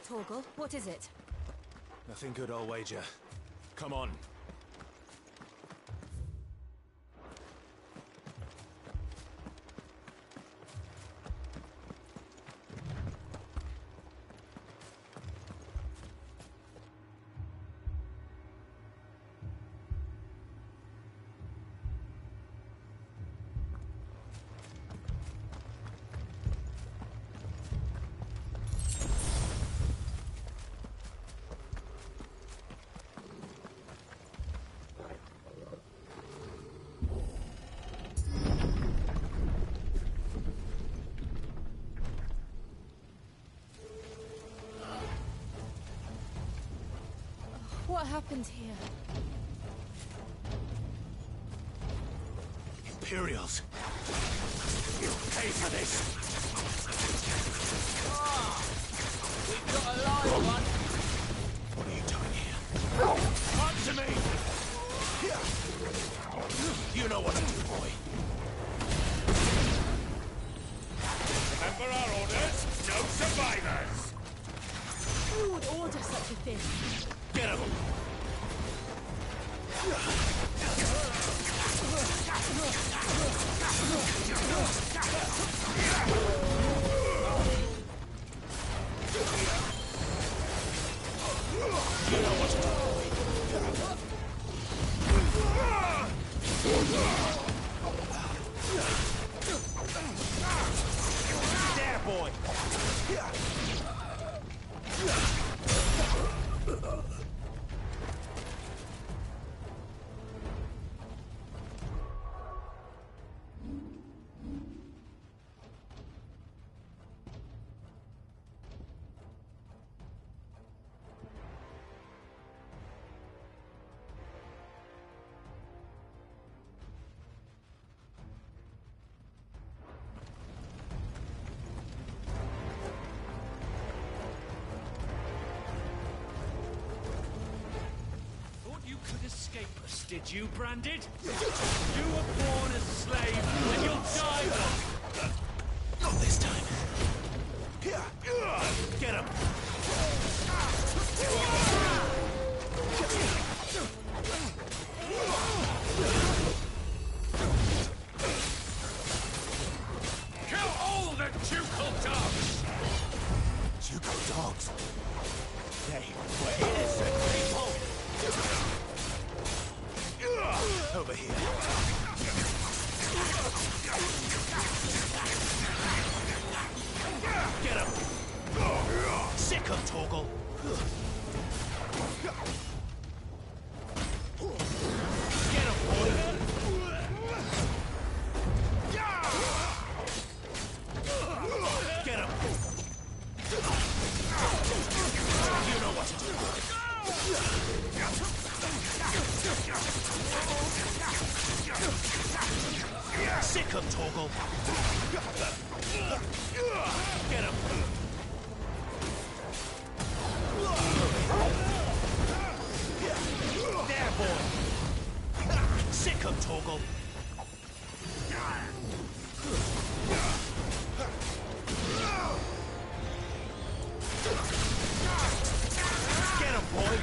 Torgal, what is it? Nothing good, I'll wager. Come on. What happened here? Imperials! You'll pay for this! We've got a live one! What are you doing here? Come to me! You know what to do, boy. Remember our orders? No survivors! Who would order such a thing? Get him! You know what to do, boy. There, boy! Escape us, did you, Branded? You were born a slave, and you'll die one! Not this time. Get him! Kill all the ducal dogs! Ducal dogs? They were innocent people! Over here. Get him! Sick of Torgal! Get him, boy! Get him! You know what to do. Sick of Torgal! Get him! There, boy! Sick of Torgal! Get him, boy!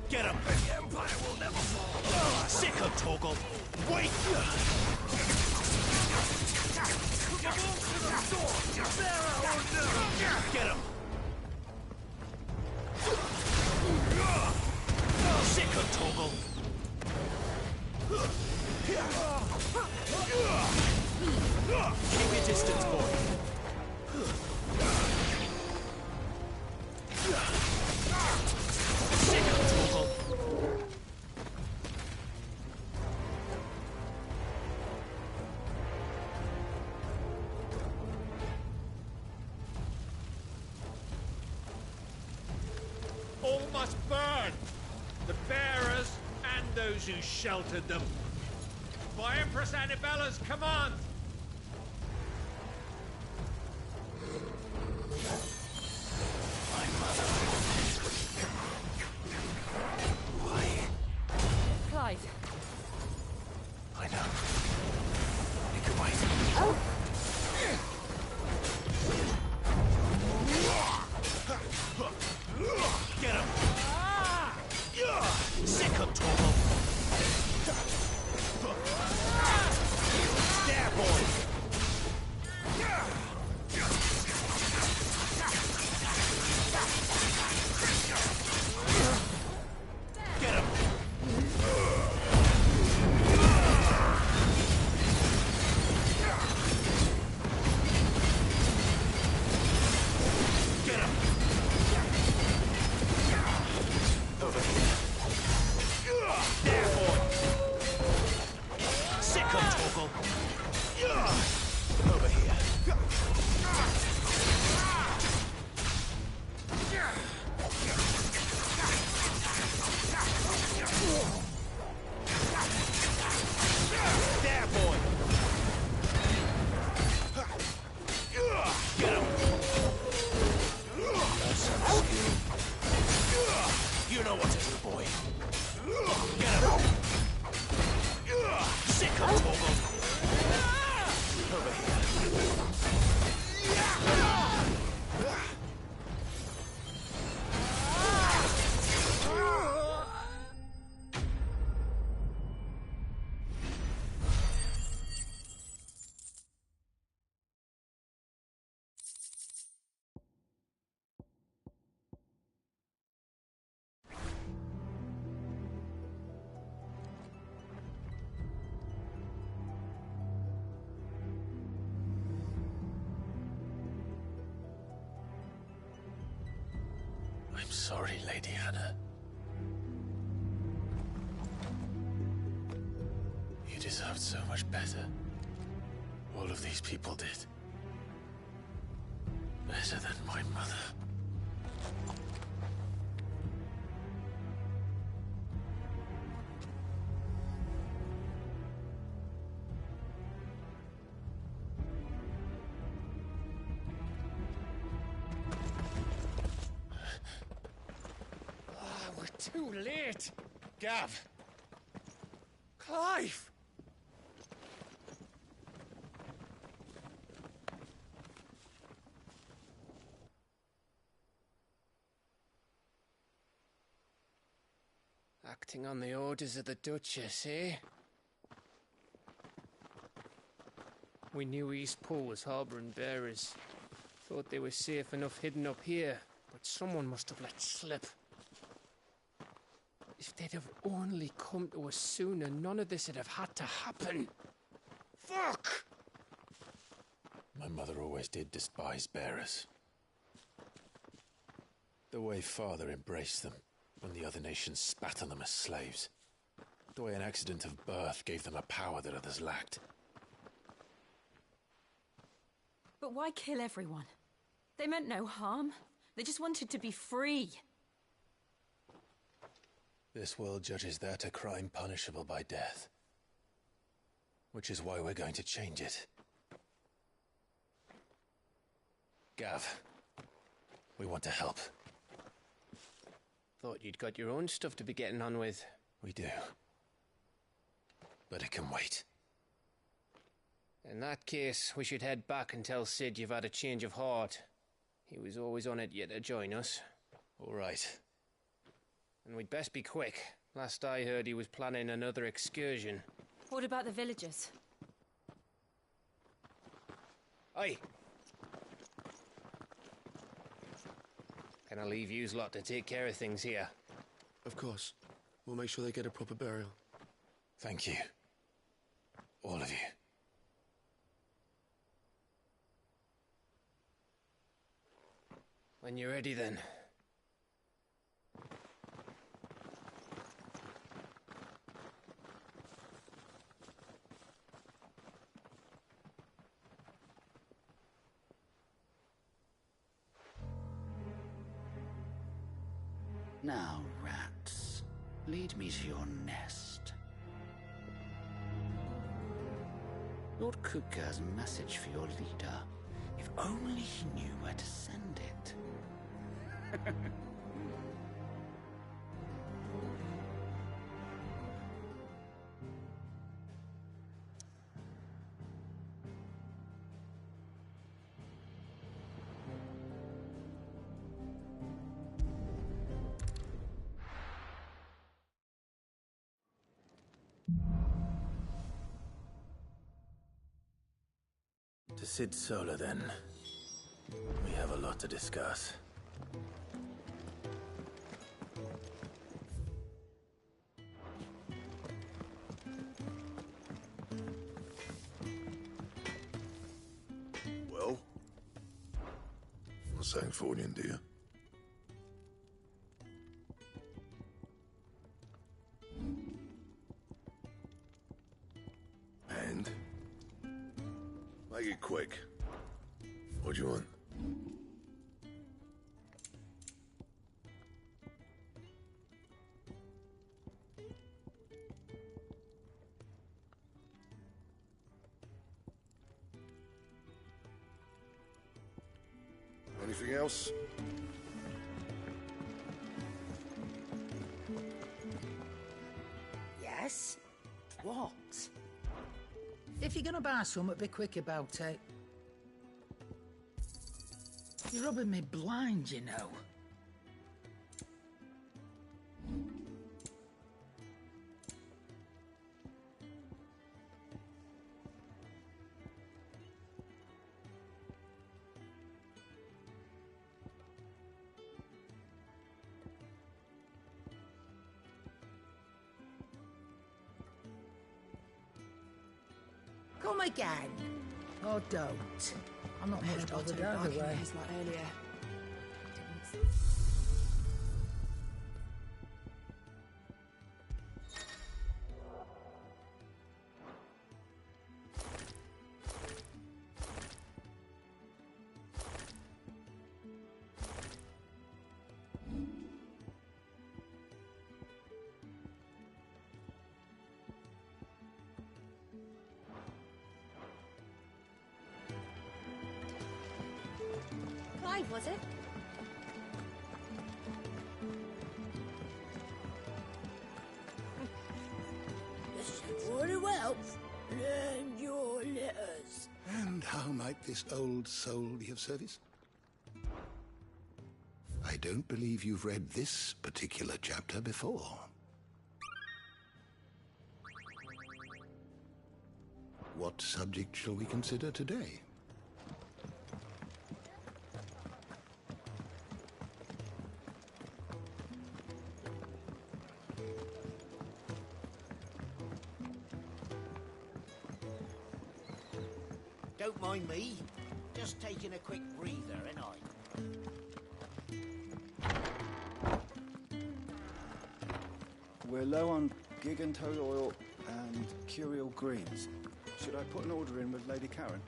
Get him! The Empire will never fall! Sick of Torgal! Wait! Come on to the sword! Bearer or no! Get him! Sick of Torgal! Keep your distance, boy! Sick of Torgal! All must burn! The bearers and those who sheltered them. By Empress Annibella's command! My mother. Why? Clive. I know. We can wait. Sick of Torgal. There, boy. Get him. Get him. Over here. There, boy. Sick of Torgal. Over here. There, boy. Get him. That's some skill. You know what to do, boy. Get him. Sick of Torgal. Over here. I'm sorry, Lady Hannah. You deserved so much better. All of these people did. Better than my mother. Too late! Gav! Clive! Acting on the orders of the Duchess, eh? We knew Eastpool was harbouring bearers. Thought they were safe enough hidden up here, but someone must have let slip. If they'd have only come to us sooner, none of this would have had to happen. Fuck! My mother always did despise bearers. The way Father embraced them when the other nations spat on them as slaves. The way an accident of birth gave them a power that others lacked. But why kill everyone? They meant no harm. They just wanted to be free. This world judges that a crime punishable by death. Which is why we're going to change it. Gav, we want to help. Thought you'd got your own stuff to be getting on with. We do. But it can wait. In that case, we should head back and tell Sid you've had a change of heart. He was always on it yet to join us. All right. And we'd best be quick. Last I heard, he was planning another excursion. What about the villagers? Aye. Can I leave yous lot to take care of things here? Of course. We'll make sure they get a proper burial. Thank you. All of you. When you're ready, then. Now, rats, lead me to your nest. Lord Kupka's message for your leader. If only he knew where to send it. Sid Solar, then. We have a lot to discuss. Well? Not saying Fornian, do you? And? Make it quick. What do you want? Anything else? Yes? What? If you're gonna buy something, be quick about it. You're rubbing me blind, you know. Come again. Or don't. I'm not much bothered either way. Like earlier. Was it? Very well. Learn your letters. And how might this old soul be of service? I don't believe you've read this particular chapter before. What subject shall we consider today? Don't mind me. Just taking a quick breather, ain't I? We're low on gig and toad oil and curial greens. Should I put an order in with Lady Karen?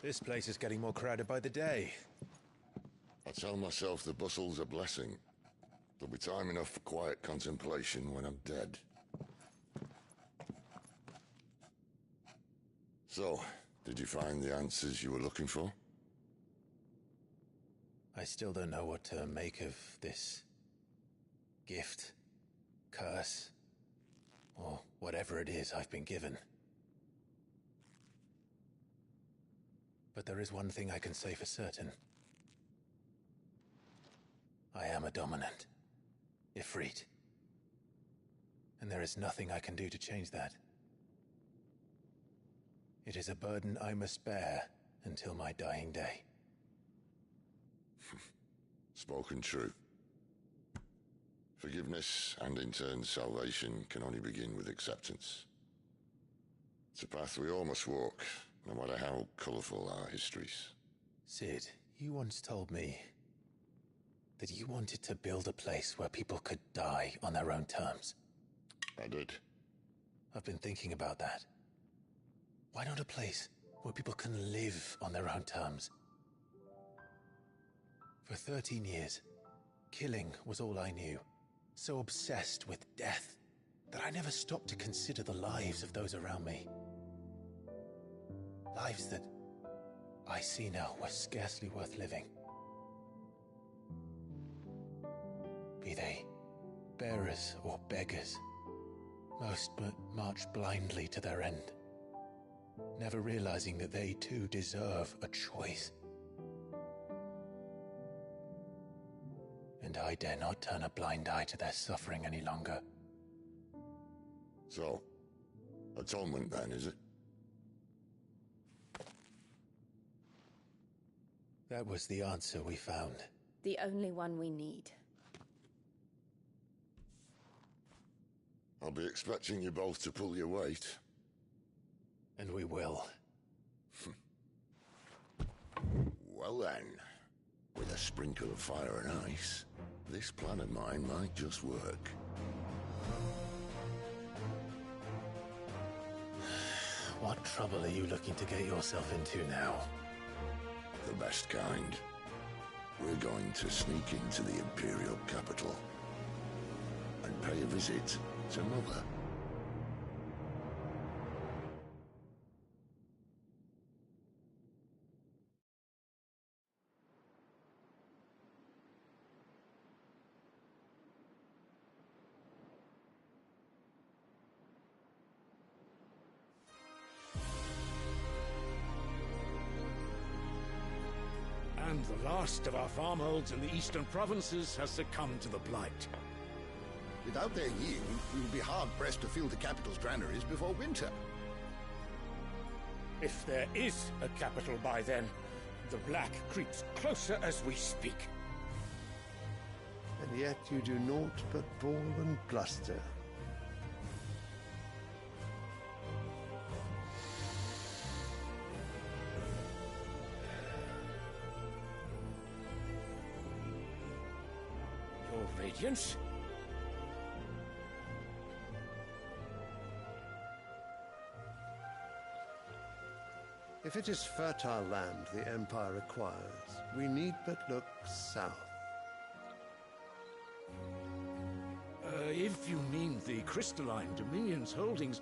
This place is getting more crowded by the day. I tell myself the bustle's a blessing. There'll be time enough for quiet contemplation when I'm dead. So, did you find the answers you were looking for? I still don't know what to make of this gift, curse, or whatever it is I've been given. But there is one thing I can say for certain. I am a dominant, Ifrit. And there is nothing I can do to change that. It is a burden I must bear until my dying day. Spoken true. Forgiveness and in turn salvation can only begin with acceptance. It's a path we all must walk, no matter how colourful our histories. Sid, you once told me that you wanted to build a place where people could die on their own terms. I did. I've been thinking about that. Why not a place where people can live on their own terms? For 13 years, killing was all I knew. So obsessed with death that I never stopped to consider the lives of those around me. Lives that I see now were scarcely worth living. Be they bearers or beggars, most march blindly to their end, never realizing that they too deserve a choice. and I dare not turn a blind eye to their suffering any longer. So, atonement then, is it? That was the answer we found. The only one we need. I'll be expecting you both to pull your weight. And we will. Well then, with a sprinkle of fire and ice, this plan of mine might just work. What trouble are you looking to get yourself into now? The best kind. We're going to sneak into the Imperial capital and pay a visit to Mother. And the last of our farmholds in the eastern provinces has succumbed to the blight. Without their yield, we will be hard-pressed to fill the capital's granaries before winter. If there is a capital by then, the black creeps closer as we speak. And yet you do naught but bawl and bluster. Your Radiance? If it is fertile land the Empire requires, we need but look south. If you mean the crystalline Dominion's holdings,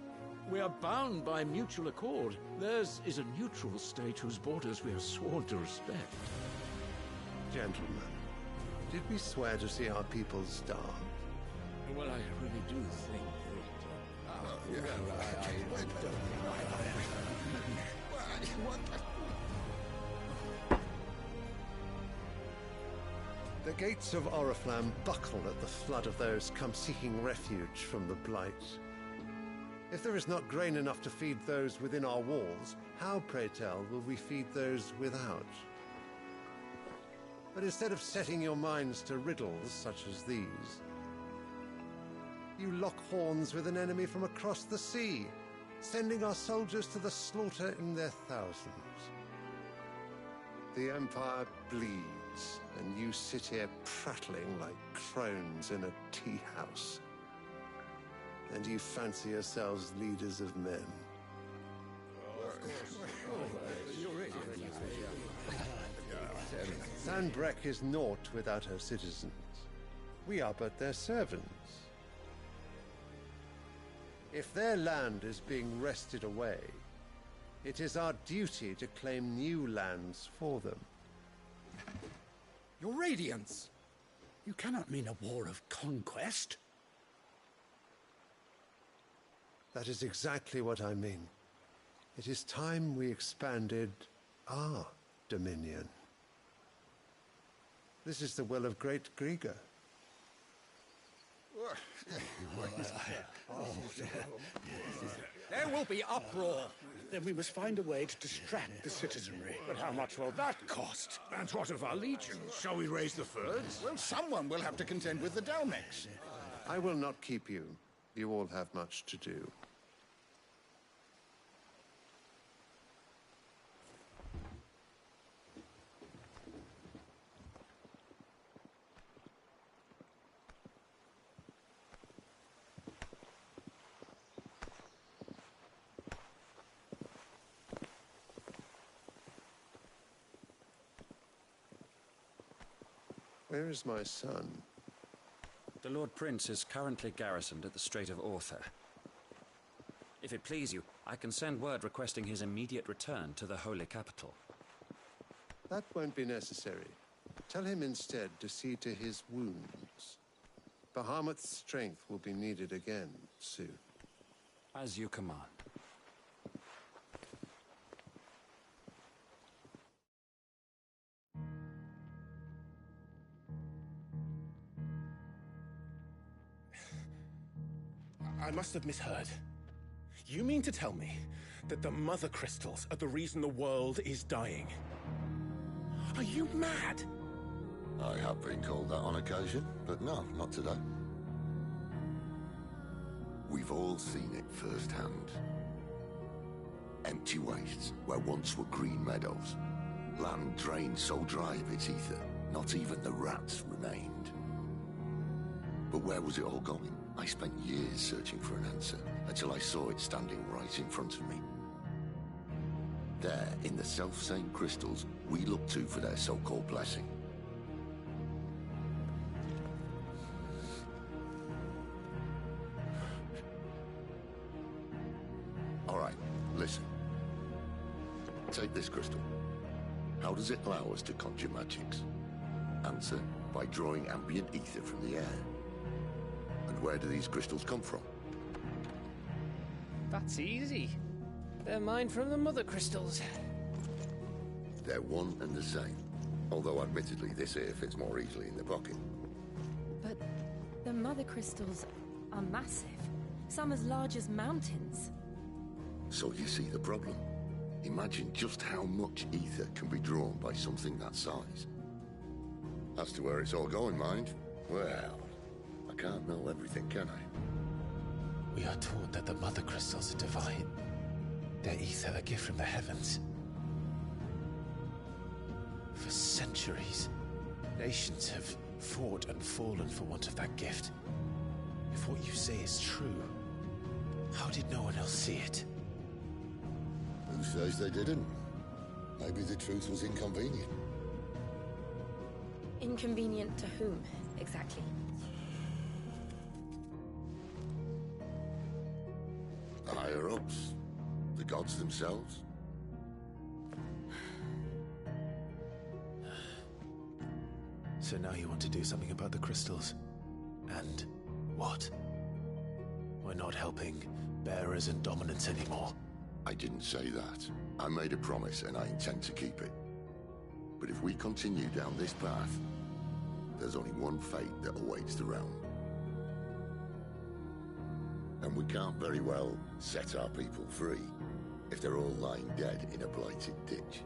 we are bound by mutual accord. Theirs is a neutral state whose borders we are sworn to respect. Gentlemen, did we swear to see our people starve? Well, I really do think The gates of Oriflamme buckle at the flood of those come seeking refuge from the blight. If there is not grain enough to feed those within our walls, how, pray tell, will we feed those without? But instead of setting your minds to riddles such as these, you lock horns with an enemy from across the sea, sending our soldiers to the slaughter in their thousands. The Empire bleeds, and you sit here prattling like crones in a tea house. And you fancy yourselves leaders of men. Sanbreque is naught without her citizens. We are but their servants. If their land is being wrested away, it is our duty to claim new lands for them. Your Radiance! You cannot mean a war of conquest. That is exactly what I mean. It is time we expanded our dominion. This is the will of great Grieger. There will be uproar. Then we must find a way to distract the citizenry. But how much will that cost? And what of our legions? Shall we raise the furs? Well, someone will have to contend with the Dalmex. I will not keep you. You all have much to do. Where is my son? The Lord Prince is currently garrisoned at the Strait of Author. If it please you, I can send word requesting his immediate return to the Holy Capital. That won't be necessary. Tell him instead to see to his wounds. Bahamut's strength will be needed again soon. As you command. I must have misheard. You mean to tell me that the mother crystals are the reason the world is dying? Are you mad? I have been called that on occasion, but no, not today. We've all seen it firsthand. Empty wastes where once were green meadows. Land drained so dry of its ether, not even the rats remained. But where was it all going? I spent years searching for an answer, until I saw it standing right in front of me. There, in the self-same crystals we look to for their so-called blessing. All right, listen. Take this crystal. How does it allow us to conjure magics? Answer, by drawing ambient ether from the air. And where do these crystals come from? That's easy. They're mined from the mother crystals. They're one and the same. Although admittedly this here fits more easily in the pocket. But the mother crystals are massive. Some as large as mountains. So you see the problem. Imagine just how much ether can be drawn by something that size. As to where it's all going, mind, well, I can't know everything, can I? We are taught that the mother crystals are divine. Their ether a gift from the heavens. For centuries, nations have fought and fallen for want of that gift. If what you say is true, how did no one else see it? Who says they didn't? Maybe the truth was inconvenient. Inconvenient to whom, exactly? The higher-ups. The gods themselves. So now you want to do something about the crystals? And what? We're not helping bearers and dominants anymore. I didn't say that. I made a promise and I intend to keep it. But if we continue down this path, there's only one fate that awaits the realm. And we can't very well set our people free if they're all lying dead in a blighted ditch.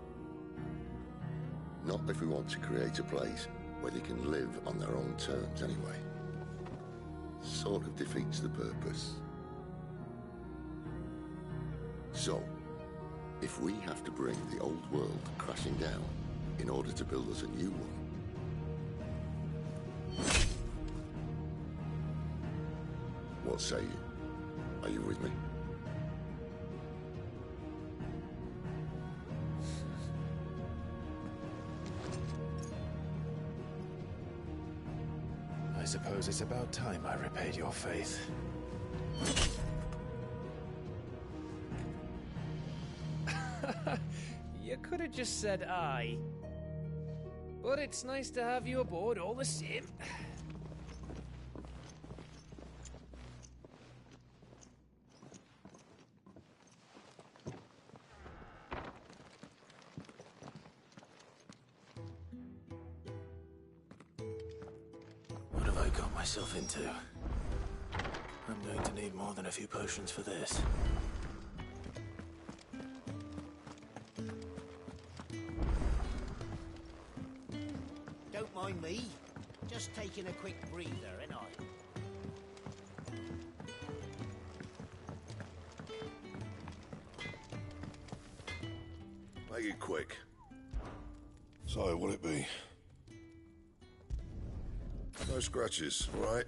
Not if we want to create a place where they can live on their own terms anyway. Sort of defeats the purpose. So, if we have to bring the old world crashing down in order to build us a new one, what say you? Are you with me? I suppose it's about time I repaid your faith. You could have just said aye. But it's nice to have you aboard all the same. What have I got myself into? I'm going to need more than a few potions for this. Don't mind me. Just taking a quick breather, ain't I? Make it quick. So, what'll it be? No scratches, right?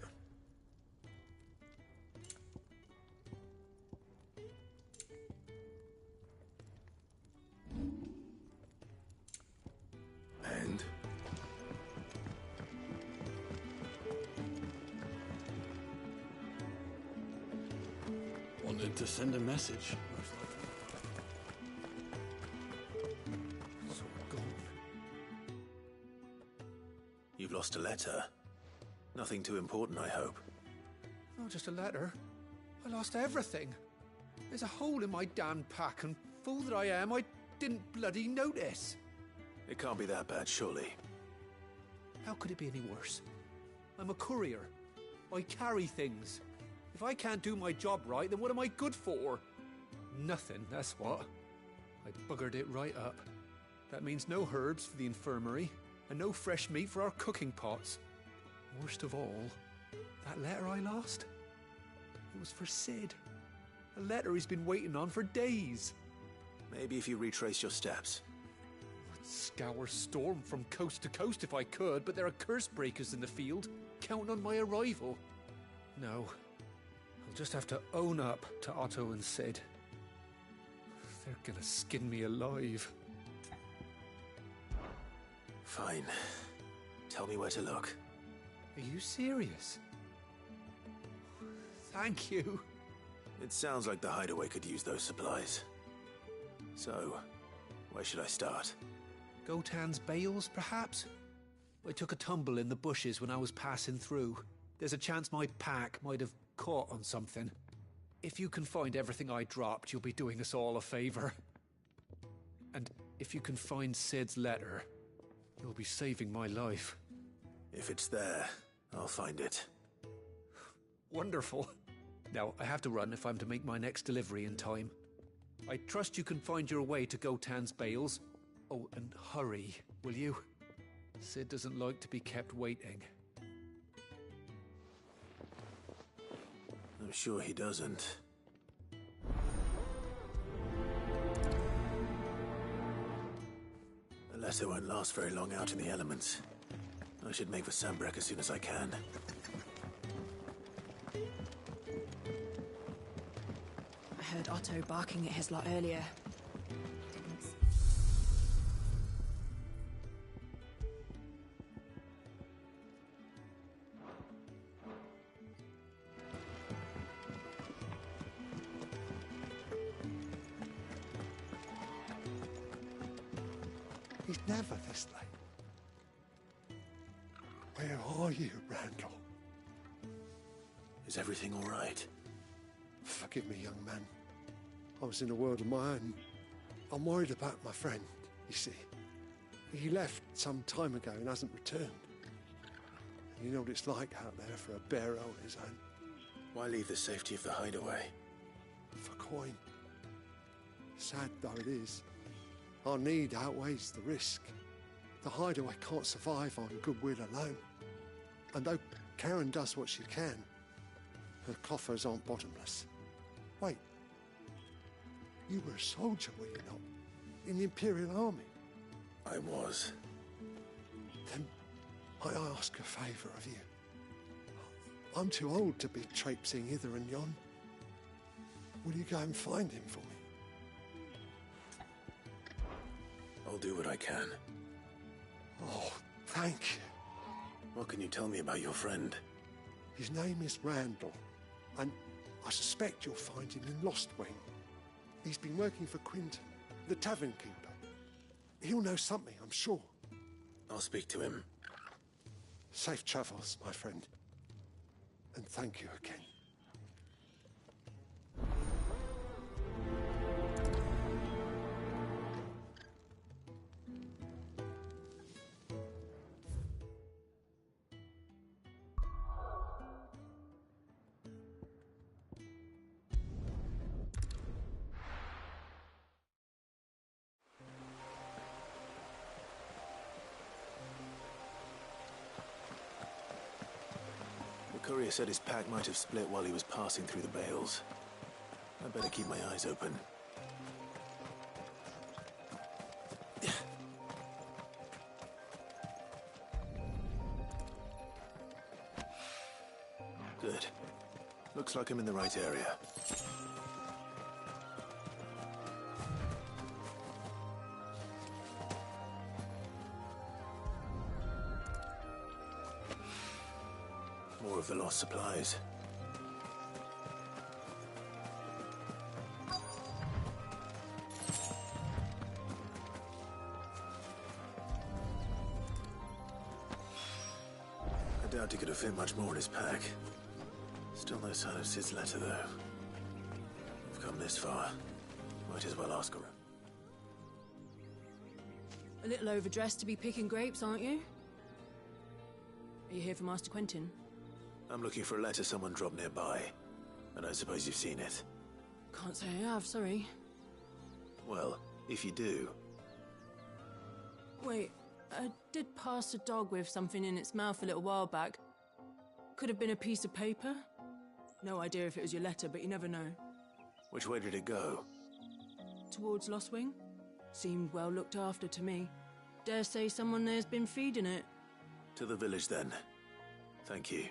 And? Wanted to send a message. You've lost a letter. Nothing too important, I hope. Not just a letter. I lost everything. There's a hole in my damn pack, and fool that I am, I didn't bloody notice. It can't be that bad, surely. How could it be any worse? I'm a courier. I carry things. If I can't do my job right, then what am I good for? Nothing, that's what. I buggered it right up. That means no herbs for the infirmary, and no fresh meat for our cooking pots. Worst of all, that letter I lost? It was for Sid. A letter he's been waiting on for days. Maybe if you retrace your steps. I'd scour Storm from coast to coast if I could, but there are curse breakers in the field, counting on my arrival. No, I'll just have to own up to Otto and Sid. They're gonna skin me alive. Fine. Tell me where to look. Are you serious? Thank you. It sounds like the hideaway could use those supplies. So, where should I start? Gotan's bales, perhaps? I took a tumble in the bushes when I was passing through. There's a chance my pack might have caught on something. If you can find everything I dropped, you'll be doing us all a favor. And if you can find Sid's letter, you'll be saving my life. If it's there, I'll find it. Wonderful. Now, I have to run if I'm to make my next delivery in time. I trust you can find your way to Gotan's bales. Oh, and hurry, will you? Sid doesn't like to be kept waiting. I'm sure he doesn't. The letter won't last very long out in the elements. I should make for Sambrek as soon as I can. I heard Otto barking at his lot earlier. He's never this late. Where are you, Randall? Is everything all right? Forgive me, young man. I was in a world of my own. I'm worried about my friend, you see. He left some time ago and hasn't returned. And you know what it's like out there for a bearer on his own. Why leave the safety of the hideaway? For coin. Sad though it is, our need outweighs the risk. The hideaway can't survive on goodwill alone. And though Karen does what she can, her coffers aren't bottomless. Wait, you were a soldier, were you not? In the Imperial Army? I was. Then I ask a favour of you. I'm too old to be traipsing hither and yon. Will you go and find him for me? I'll do what I can. Oh, thank you. What can you tell me about your friend? His name is Randall, and I suspect you'll find him in Lost Wing. He's been working for Quinton, the tavern keeper. He'll know something, I'm sure. I'll speak to him. Safe travels, my friend. And thank you again. The courier said his pack might have split while he was passing through the bales. I better keep my eyes open. Good. Looks like I'm in the right area. More of the lost supplies. I doubt he could have fit much more in his pack. Still no sign of Sid's letter, though. We've come this far. Might as well ask around. A little overdressed to be picking grapes, aren't you? Are you here for Master Quentin? I'm looking for a letter someone dropped nearby. And I suppose you've seen it. Can't say I have, sorry. Well, if you do... Wait, I did pass a dog with something in its mouth a little while back. Could have been a piece of paper. No idea if it was your letter, but you never know. Which way did it go? Towards Lost Wing? Seemed well looked after to me. Dare say someone there's been feeding it. To the village, then. Thank you.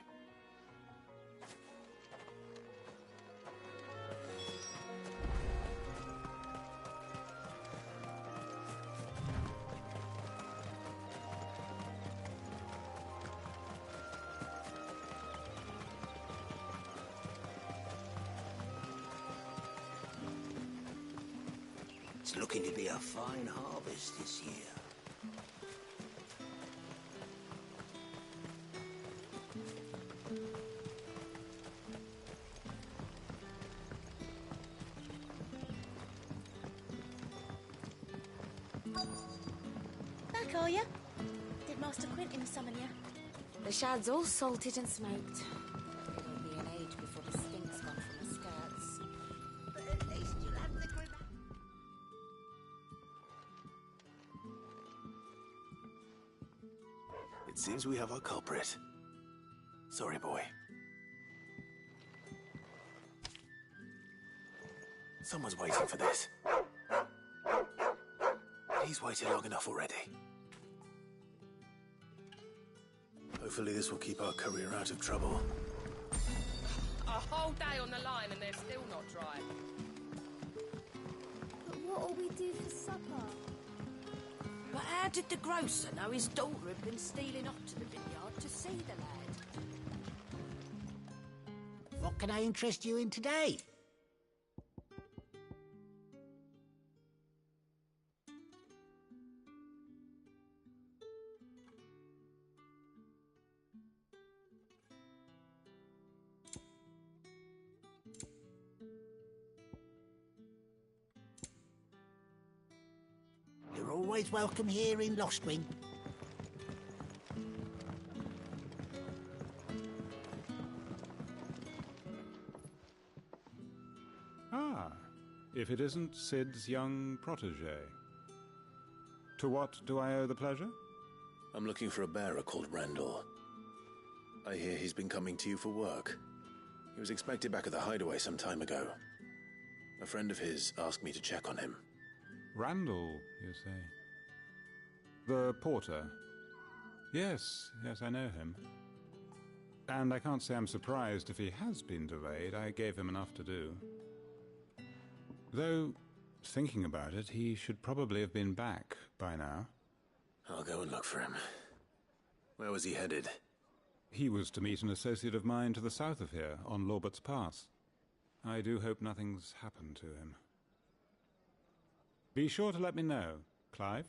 It's looking to be a fine harvest this year. Back, are ya? Did Master Quentin summon ya? The shad's all salted and smoked. It'll be an age before the stink's gone from her skirts. But at least you'll have the grip. It seems we have our culprit. Sorry, boy. Someone's waiting for this. He's waited long enough already. Hopefully this will keep our career out of trouble. A whole day on the line and they're still not dry. But what'll we do for supper? But how did the grocer know his daughter had been stealing off to the vineyard to see the lad? What can I interest you in today? You're always welcome here in Lost Wing. Ah, if it isn't Sid's young protege. To what do I owe the pleasure? I'm looking for a bearer called Randall. I hear he's been coming to you for work. He was expected back at the hideaway some time ago. A friend of his asked me to check on him. Randall, you say? The porter? Yes, I know him. And I can't say I'm surprised if he has been delayed. I gave him enough to do. Though, thinking about it, he should probably have been back by now. I'll go and look for him. Where was he headed? He was to meet an associate of mine to the south of here, on Lorbert's Pass. I do hope nothing's happened to him. Be sure to let me know, Clive.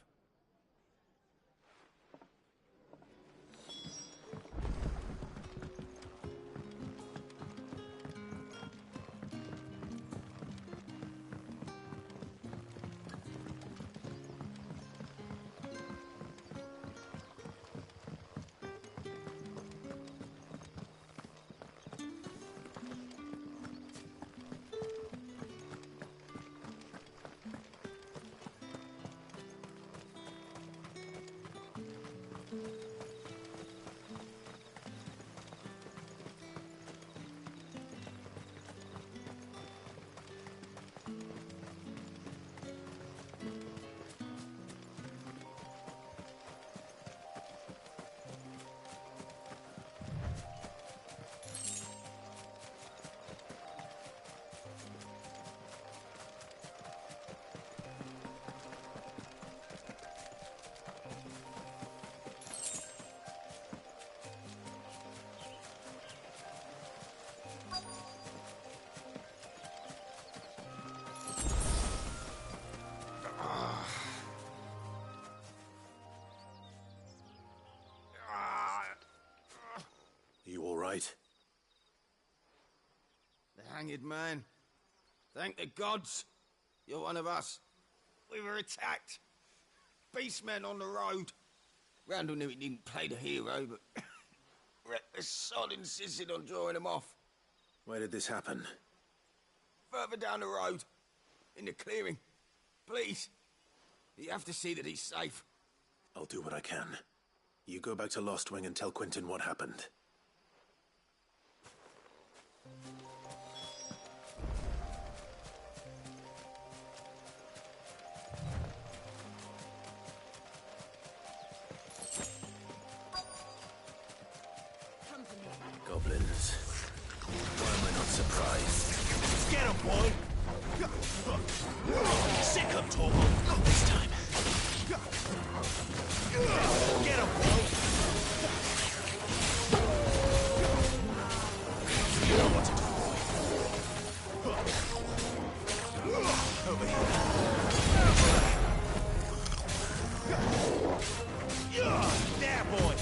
You all right? The hanged man. Thank the gods. You're one of us. We were attacked. Beastmen on the road. Randall knew he didn't play the hero, but the sod insisted on drawing him off. Where did this happen? Further down the road. In the clearing. Please. You have to see that he's safe. I'll do what I can. You go back to Lost Wing and tell Quentin what happened. Goblins. Why am I not surprised? Get him, boy! Sick him, Torgal! Not this time. Get him, boy! You know what to do, boy. Over here. There, boy!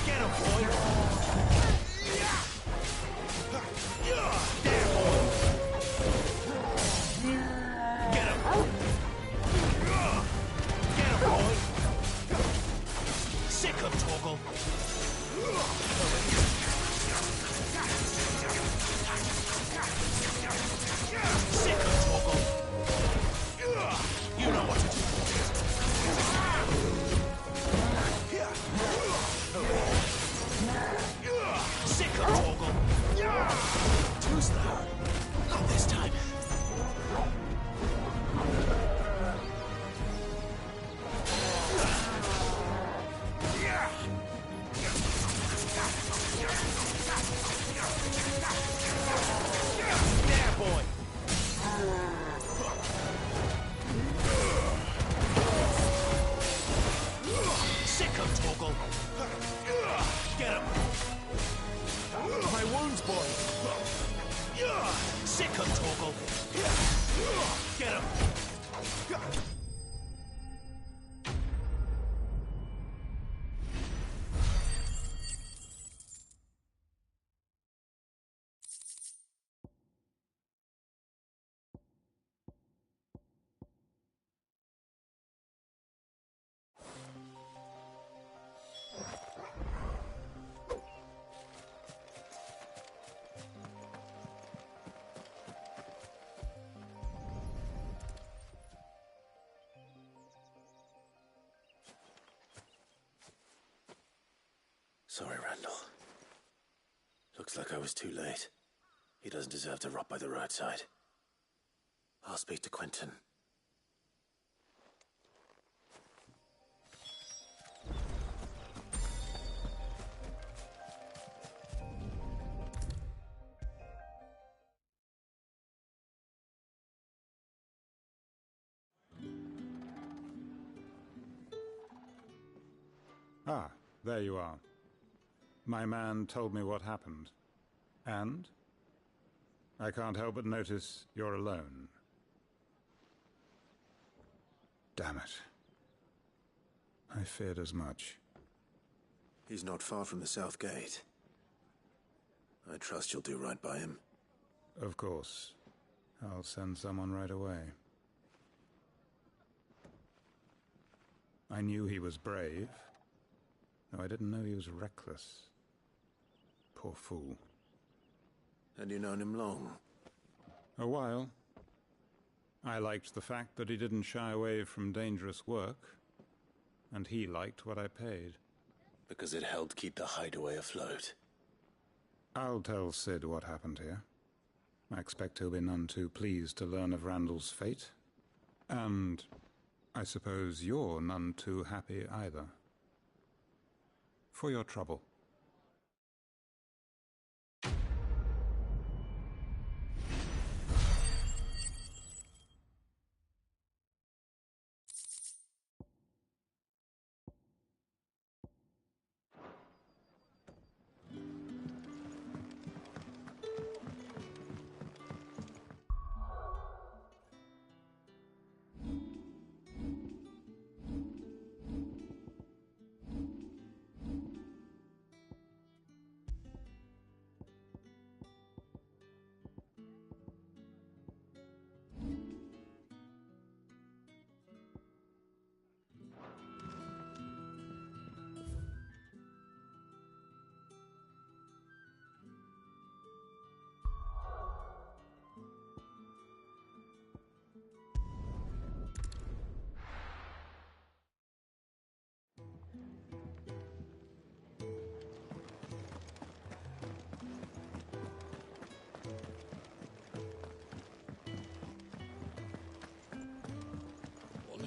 Get him, boy! There, boy! Get him! Get him, boy! Sick him, Torgal! Sick him, Torgal! You know what to do. Sick of Torgal! Too slow. Not this time. There, boy! Sick of Torgal! Get him! My wounds, boy! Sick of Torgal! Get him! Sorry, Randall. Looks like I was too late. He doesn't deserve to rot by the roadside. I'll speak to Quentin. Ah, there you are. My man told me what happened. And? I can't help but notice you're alone. Damn it. I feared as much. He's not far from the South Gate. I trust you'll do right by him. Of course. I'll send someone right away. I knew he was brave, though I didn't know he was reckless. Poor fool. Had you known him long? A while. I liked the fact that he didn't shy away from dangerous work, and he liked what I paid. Because it helped keep the hideaway afloat. I'll tell Sid what happened here. I expect he'll be none too pleased to learn of Randall's fate. And I suppose you're none too happy either. For your trouble.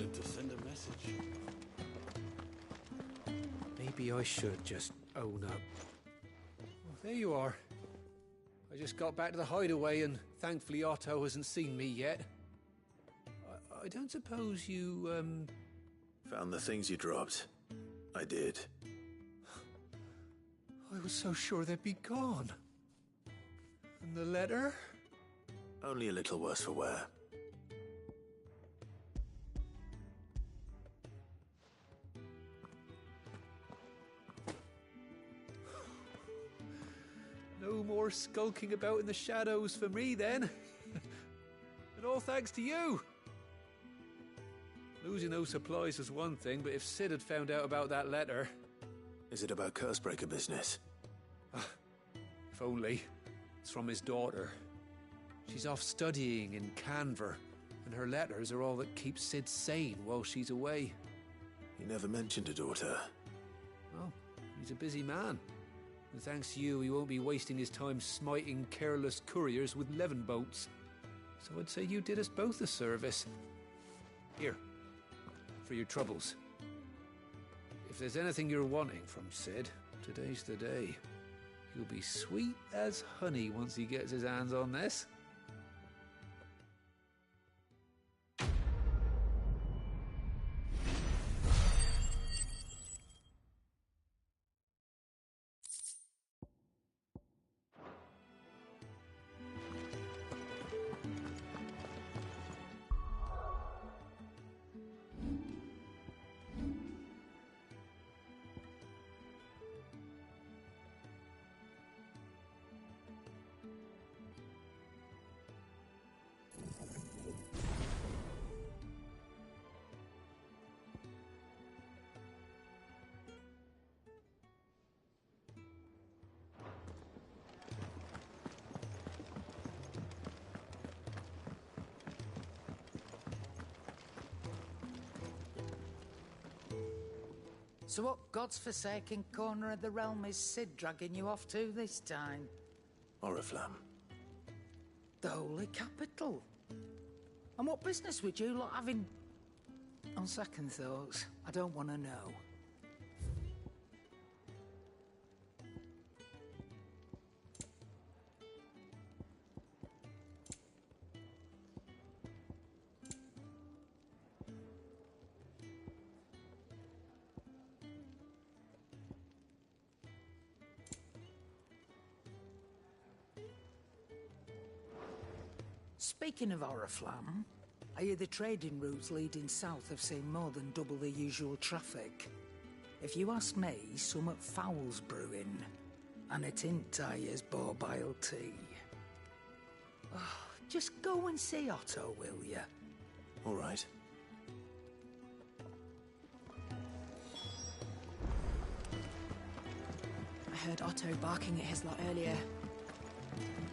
learn to send a message. Maybe I should just own up. Well, there you are. I just got back to the hideaway and thankfully Otto hasn't seen me yet. I don't suppose you, Found the things you dropped. I did. I was so sure they'd be gone. And the letter? Only a little worse for wear. No more skulking about in the shadows for me, then. And all thanks to you. Losing those supplies was one thing, but if Sid had found out about that letter... Is it about Cursebreaker business? If only. It's from his daughter. She's off studying in Canver, and her letters are all that keep Sid sane while she's away. He never mentioned a daughter. Oh, he's a busy man. And thanks to you, he won't be wasting his time smiting careless couriers with levin boats. So I'd say you did us both a service. Here, for your troubles. If there's anything you're wanting from Sid, today's the day. He'll be sweet as honey once he gets his hands on this. So what god's-forsaken corner of the realm is Sid dragging you off to this time? Oriflamme. The Holy Capital. And what business would you lot have in... On second thoughts, I don't want to know. Speaking of Oriflamme, I hear the trading routes leading south have seen more than double the usual traffic. If you ask me, summat foul's brewing, and it ain't Tyre's borbile tea. Oh, just go and see Otto, will you? All right. I heard Otto barking at his lot earlier.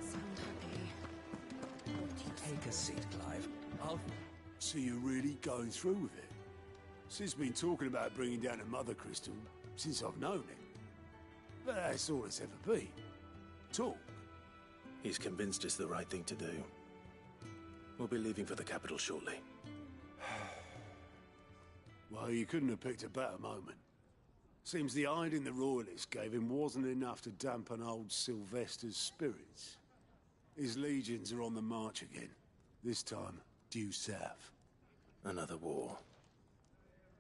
Sound happy. Take a seat, Clive. So you're really going through with it? Sid's been talking about bringing down a Mother Crystal since I've known him. But that's all it's ever been. Talk. He's convinced it's the right thing to do. We'll be leaving for the capital shortly. Well, you couldn't have picked a better moment. Seems the hiding the Royalists gave him wasn't enough to dampen old Sylvester's spirits. His legions are on the march again. This time, due south. Another war.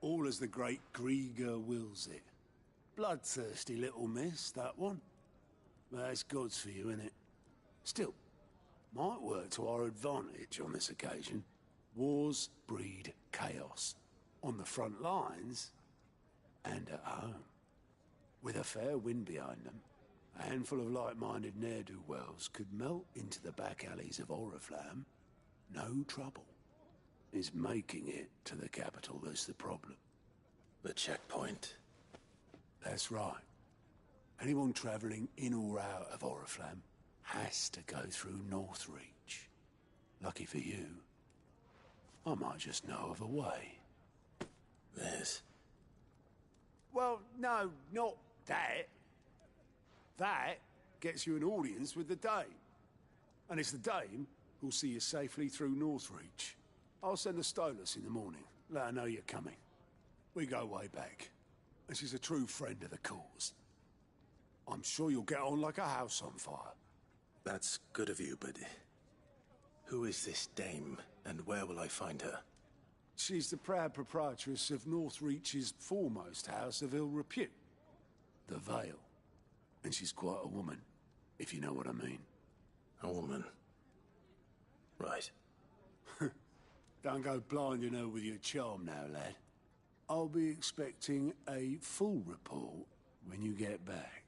All as the great Grieger wills it. Bloodthirsty little miss, that one. That's God's for you, innit? Still, might work to our advantage on this occasion. Wars breed chaos. On the front lines, and at home. With a fair wind behind them, a handful of like-minded ne'er-do-wells could melt into the back alleys of Oriflamme. No trouble. It's making it to the capital that's the problem. The checkpoint. That's right. Anyone travelling in or out of Oriflamme has to go through Northreach. Lucky for you, I might just know of a way. This? Well, no, not that. That gets you an audience with the Dame. And it's the Dame who'll see you safely through Northreach. I'll send a Stolas in the morning. Let her know you're coming. We go way back, and she's a true friend of the cause. I'm sure you'll get on like a house on fire. That's good of you, but who is this dame, and where will I find her? She's the proud proprietress of Northreach's foremost house of ill repute, the Vale. And she's quite a woman, if you know what I mean. A woman? Right. Don't go blinding her with your charm now, lad. I'll be expecting a full report when you get back.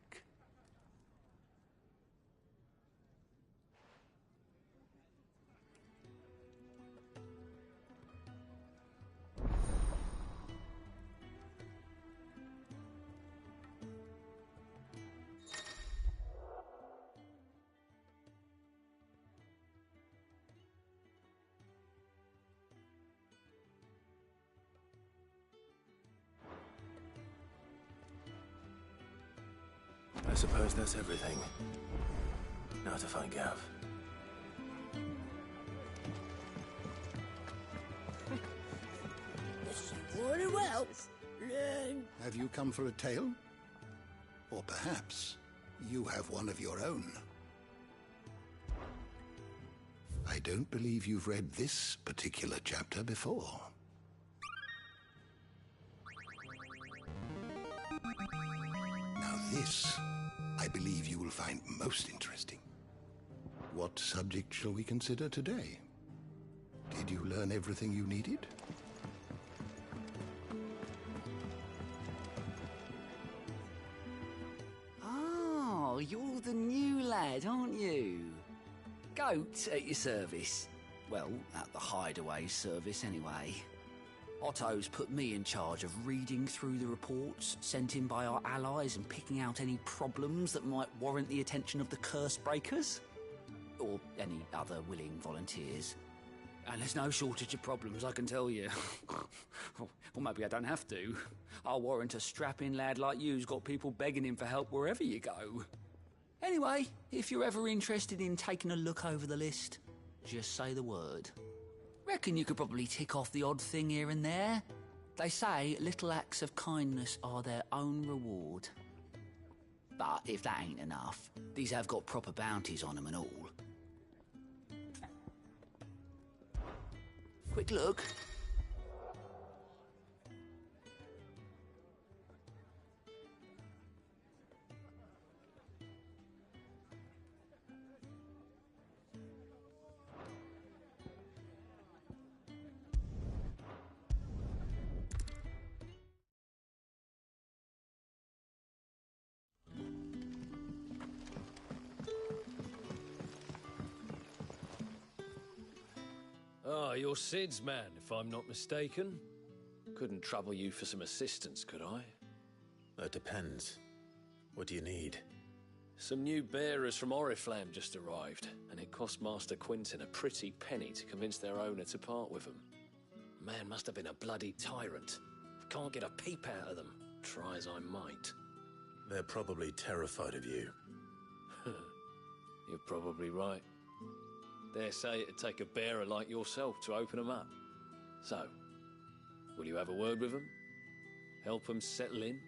I suppose that's everything. Now to find Gav. Very well. Have you come for a tale? Or perhaps you have one of your own? I don't believe you've read this particular chapter before. Now this, I believe you will find most interesting. What subject shall we consider today? Did you learn everything you needed? Oh, you're the new lad, aren't you? Goat at your service. Well, at the Hideaway service anyway. Otto's put me in charge of reading through the reports sent in by our allies and picking out any problems that might warrant the attention of the curse breakers. Or any other willing volunteers. And there's no shortage of problems, I can tell you. Or maybe I don't have to. I'll warrant a strapping lad like you's got people begging him for help wherever you go. Anyway, if you're ever interested in taking a look over the list, just say the word. Reckon you could probably tick off the odd thing here and there. They say little acts of kindness are their own reward. But if that ain't enough, these have got proper bounties on them and all. Quick look. Ah, you're Sid's man, if I'm not mistaken. Couldn't trouble you for some assistance, could I? That depends. What do you need? Some new bearers from Oriflamme just arrived, and it cost Master Quinton a pretty penny to convince their owner to part with them. Man must have been a bloody tyrant. I can't get a peep out of them, try as I might. They're probably terrified of you. You're probably right. Dare say it'd take a bearer like yourself to open them up. So, will you have a word with them? Help them settle in?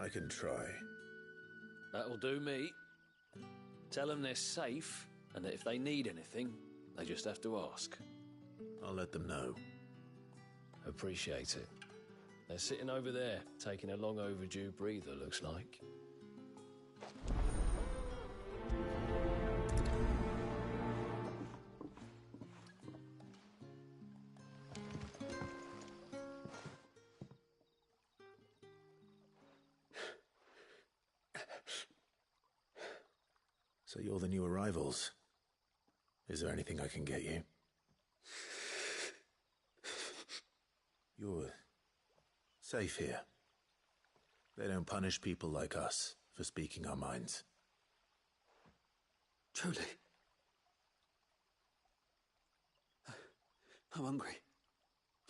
I can try. That'll do me. Tell them they're safe, and that if they need anything, they just have to ask. I'll let them know. Appreciate it. They're sitting over there, taking a long overdue breather, looks like. So you're the new arrivals. Is there anything I can get you? You're safe here. They don't punish people like us for speaking our minds. Truly. I'm hungry.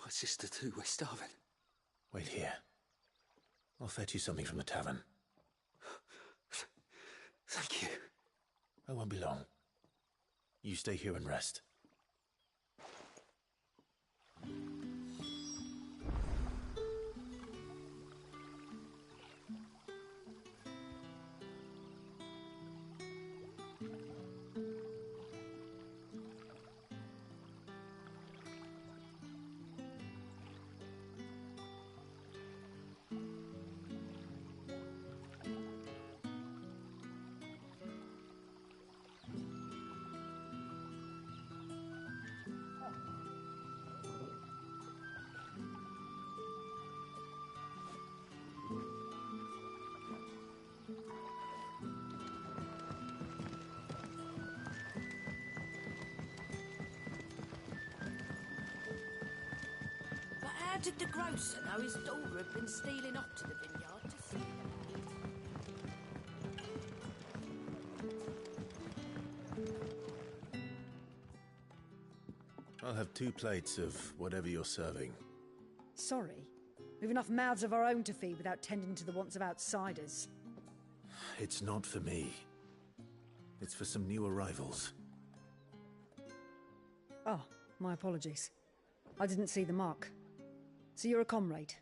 My sister too, we're starving. Wait here. I'll fetch you something from the tavern. Thank you. I won't be long. You stay here and rest. how did the grocer know his daughter had been stealing off to the vineyard to see I'll have 2 plates of whatever you're serving. Sorry. We've enough mouths of our own to feed without tending to the wants of outsiders. It's not for me. It's for some new arrivals. Oh, my apologies. I didn't see the mark. So you're a comrade.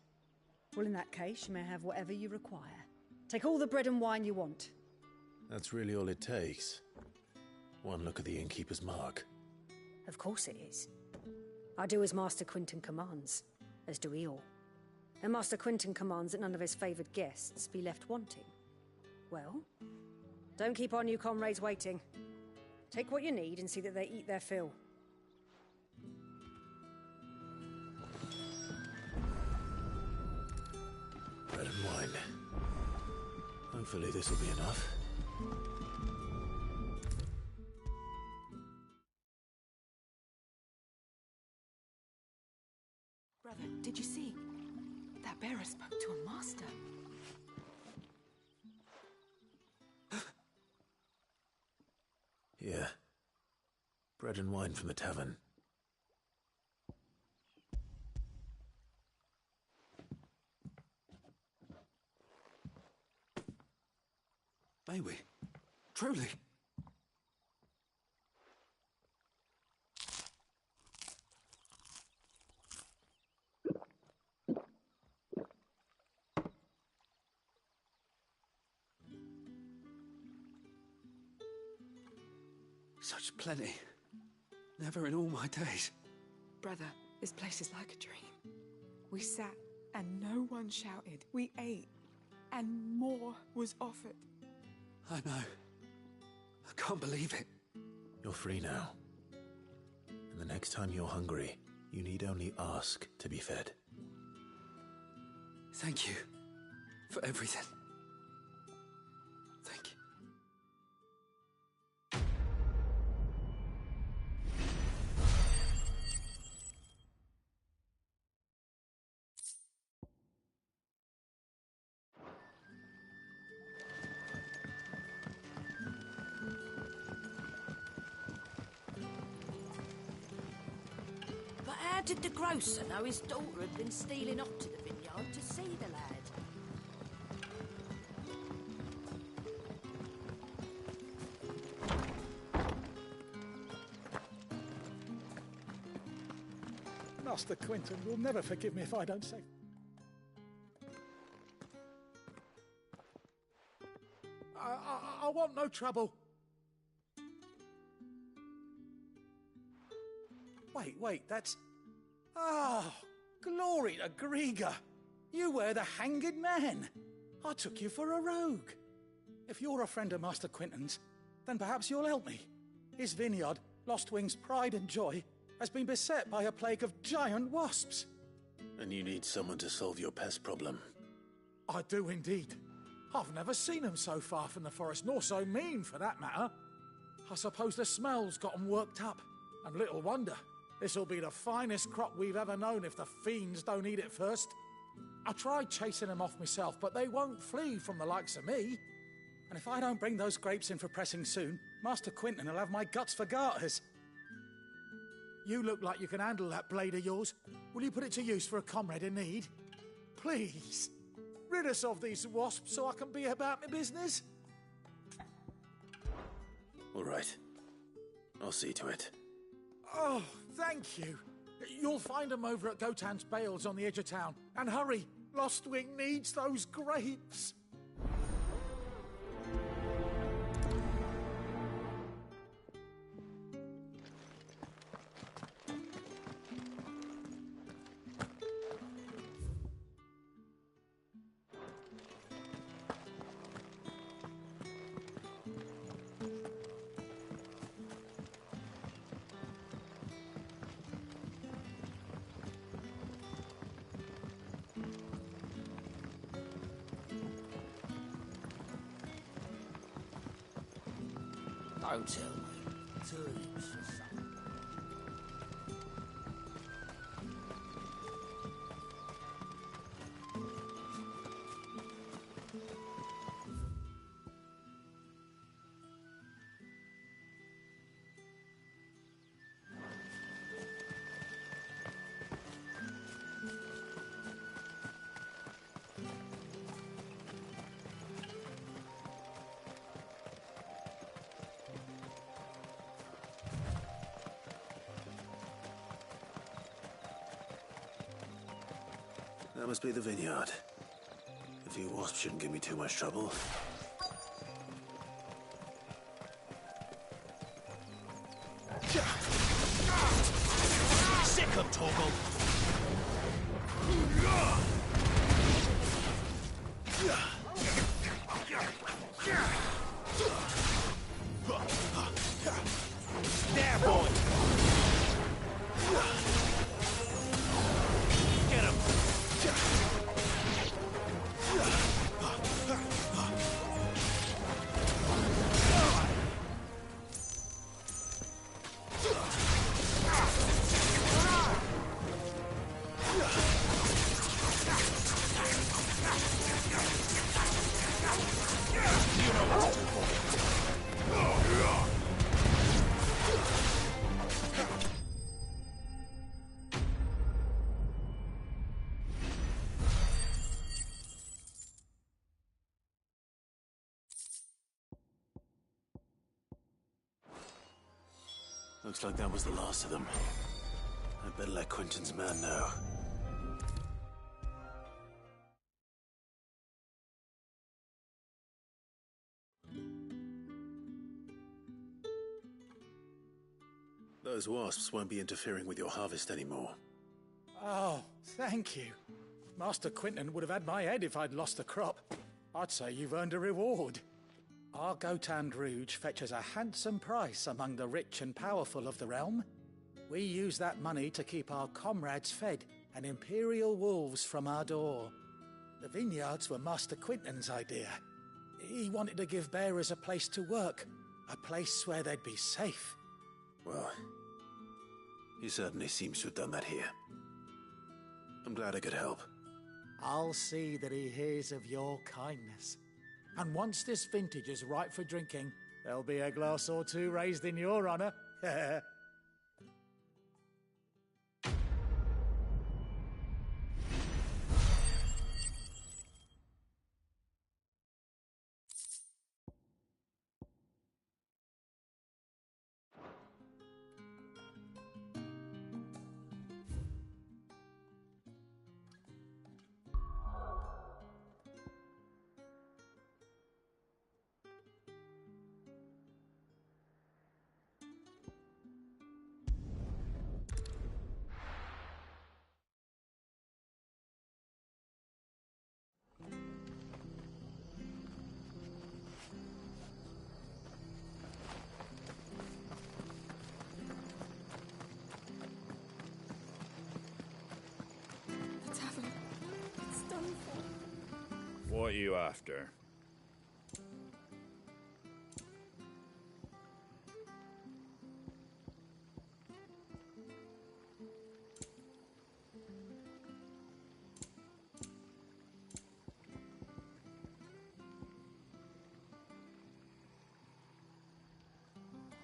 Well, in that case, you may have whatever you require. Take all the bread and wine you want. That's really all it takes. One look at the innkeeper's mark. Of course it is. I do as Master Quinton commands, as do we all. And Master Quinton commands that none of his favoured guests be left wanting. Well, don't keep our new comrades waiting. Take what you need and see that they eat their fill. Bread and wine. Hopefully this will be enough. Brother, did you see? That bearer spoke to a master. Here. Bread and wine from the tavern. May we? Truly? Such plenty. Never in all my days. Brother, this place is like a dream. We sat and no one shouted. We ate and more was offered. I know. I can't believe it. You're free now. And the next time you're hungry, you need only ask to be fed. Thank you for everything. Thank you. But how did the grocer know his daughter had been stealing off to the vineyard to see the lad? Master Quinton will never forgive me if I don't say... I want no trouble. Wait, that's... Oh, glory to Grieger. You were the hanged man. I took you for a rogue. If you're a friend of Master Quinton's, then perhaps you'll help me. His vineyard, Lostwing's pride and joy, has been beset by a plague of giant wasps. And you need someone to solve your pest problem. I do indeed. I've never seen them so far from the forest, nor so mean, for that matter. I suppose the smell's got them worked up, and little wonder. This'll be the finest crop we've ever known if the fiends don't eat it first. I tried chasing them off myself, but they won't flee from the likes of me. And if I don't bring those grapes in for pressing soon, Master Quinton will have my guts for garters. You look like you can handle that blade of yours. Will you put it to use for a comrade in need? Please, rid us of these wasps so I can be about my business. All right. I'll see to it. Oh, thank you. You'll find them over at Gotan's Bales on the edge of town. And hurry, Lostwing needs those grapes. Don't tell me. Turnips for supper. That must be the vineyard. A few wasps shouldn't give me too much trouble. Sick of Torgal! There, boy! Get him! Looks like that was the last of them. I'd better let Quentin's man know. Those wasps won't be interfering with your harvest anymore. Oh, thank you. Master Quentin would have had my head if I'd lost the crop. I'd say you've earned a reward. Our Gotand Rouge fetches a handsome price among the rich and powerful of the realm. We use that money to keep our comrades fed and imperial wolves from our door. The vineyards were Master Quentin's idea. He wanted to give bearers a place to work, a place where they'd be safe. Well, he certainly seems to have done that here. I'm glad I could help. I'll see that he hears of your kindness. And once this vintage is ripe for drinking, there'll be a glass or two raised in your honor. What are you after?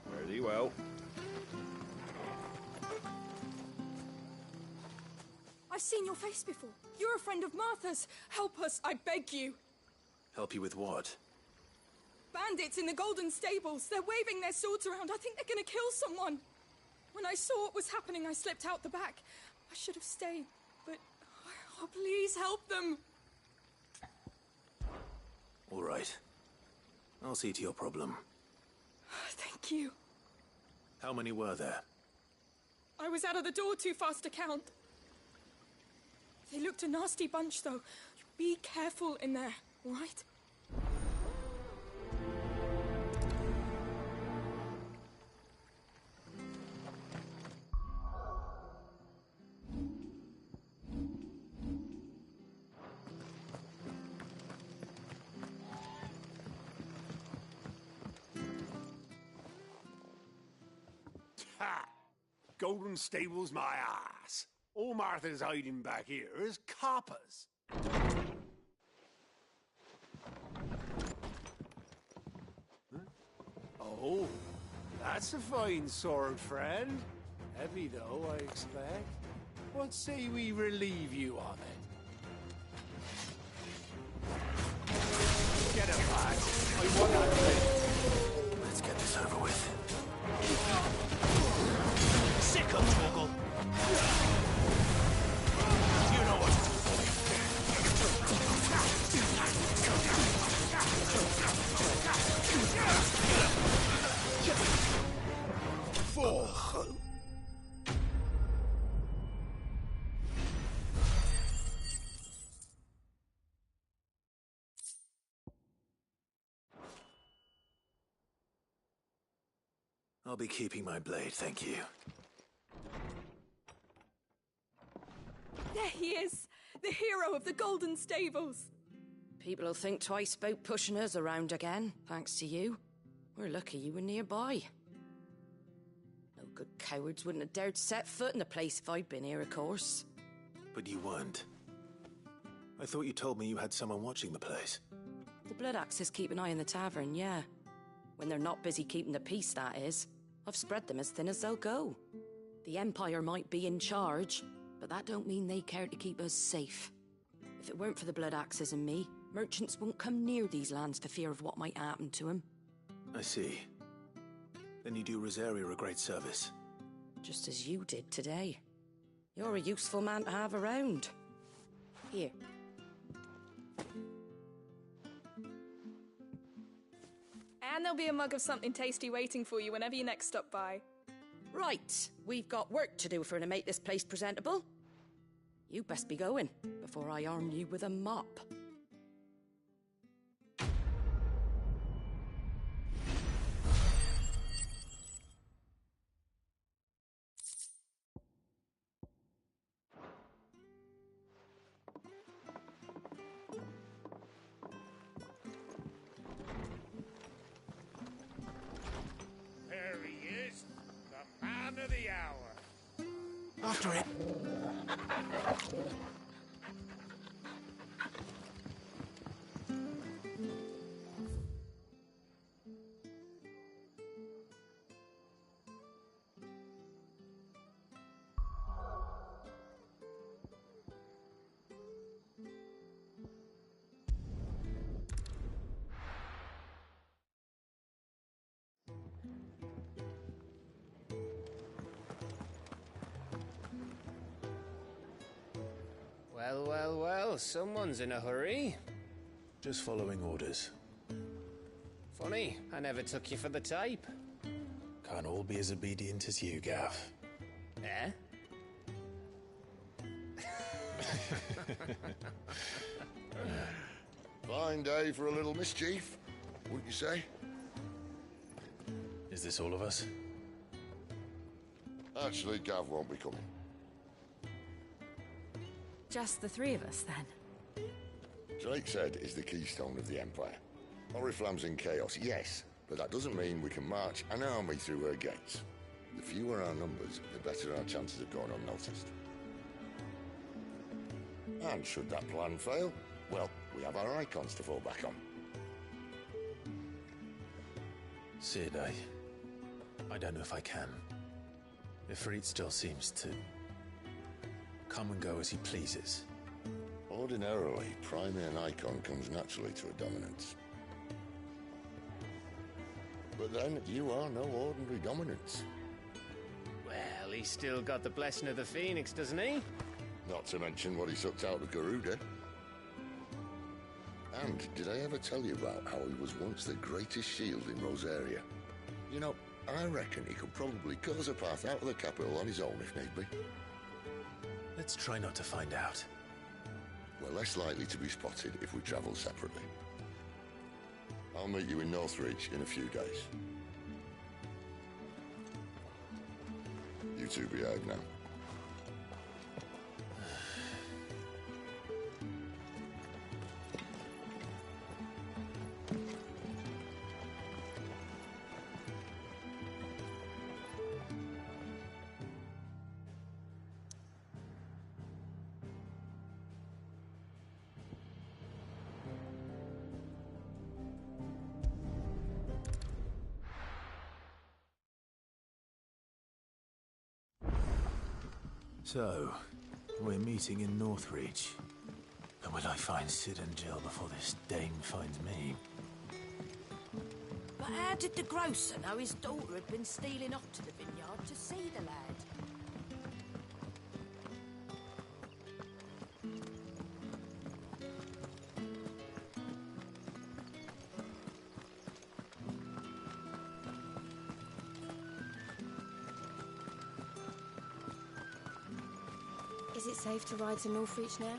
Very well. I've seen your face before. You're a friend of Martha's. Help us, I beg you. Help you with what? Bandits in the Golden Stables. They're waving their swords around. I think they're gonna kill someone. When I saw what was happening, I slipped out the back. I should have stayed, but... Oh, please help them. All right. I'll see to your problem. Thank you. How many were there? I was out of the door too fast to count. They looked a nasty bunch, though. Be careful in there, all right? Ha! Golden Stables my ass. All Martha's hiding back here is coppers. Huh? Oh, that's a fine sword, friend. Heavy, though, I expect. What say we relieve you of it? Get him, lad. I want that thing. Let's get this over with. Sick of Torgal! You know what to do for me. I'll be keeping my blade, thank you. There he is! The hero of the Golden Stables! People will think twice about pushing us around again, thanks to you. We're lucky you were nearby. No good cowards wouldn't have dared set foot in the place if I'd been here, of course. But you weren't. I thought you told me you had someone watching the place. The Blood Axes keep an eye on the tavern, yeah. When they're not busy keeping the peace, that is. I've spread them as thin as they'll go. The Empire might be in charge, but that don't mean they care to keep us safe. If it weren't for the Blood Axes and me, merchants won't come near these lands for fear of what might happen to them. I see. Then you do Rosaria a great service. Just as you did today. You're a useful man to have around. Here. And there'll be a mug of something tasty waiting for you whenever you next stop by. Right, we've got work to do if we're to make this place presentable. You best be going, before I arm you with a mop. There he is, the man of the hour. After it. Well, well, well, someone's in a hurry. Just following orders. Funny, I never took you for the type. Can't all be as obedient as you, Gav. Eh? Fine day for a little mischief, wouldn't you say? Is this all of us? Actually, Gav won't be coming. Just the three of us, then? Drake said is the keystone of the Empire. Oriflamme's in chaos, yes, but that doesn't mean we can march an army through her gates. The fewer our numbers, the better our chances of going unnoticed. And should that plan fail, well, we have our icons to fall back on. Sid, I don't know if I can. Ifrit still seems to come and go as he pleases. Ordinarily, priming an icon comes naturally to a dominance. But then, you are no ordinary dominance. Well, he's still got the blessing of the Phoenix, doesn't he? Not to mention what he sucked out of Garuda. And did I ever tell you about how he was once the greatest shield in Rosaria? You know, I reckon he could probably cut us a path out of the capital on his own if need be. Let's try not to find out. We're less likely to be spotted if we travel separately. I'll meet you in Northridge in a few days. You two behave now. So, we're meeting in Northridge. And will I find Sid and Jill before this dame finds me? But how did the grocer know his daughter had been stealing off to the vineyard to see the lad? Is it safe to ride to Northreach now?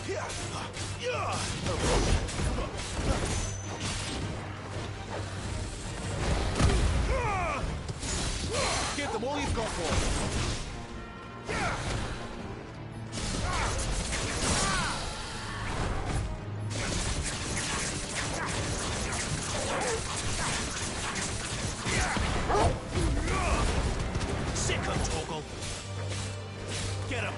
Give them all you've got for them. Sick of Torgal. Get him.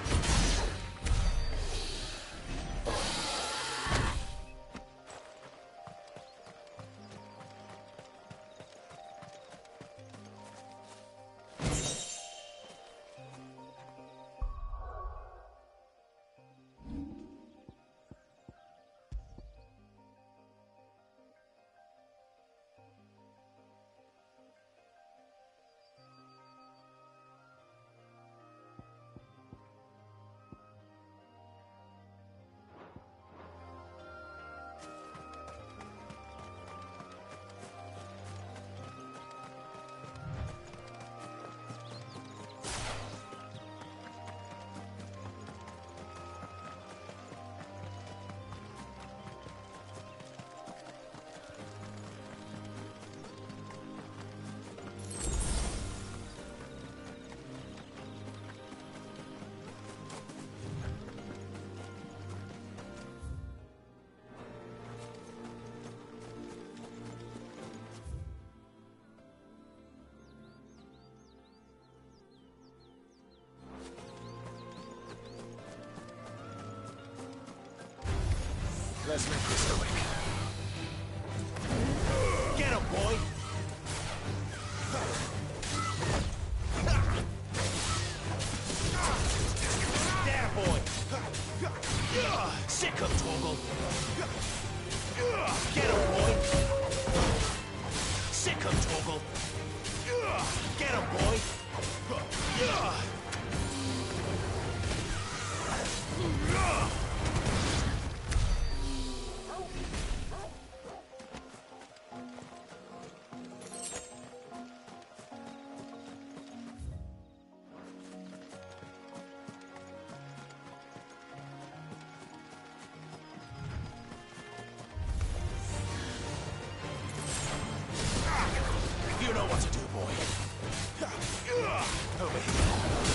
Let's make this quick. Get him, boy! There, boy! Sick of Torgal! Get him, boy! Sick of Torgal! Get him, boy! You know what to do, boy. Over here.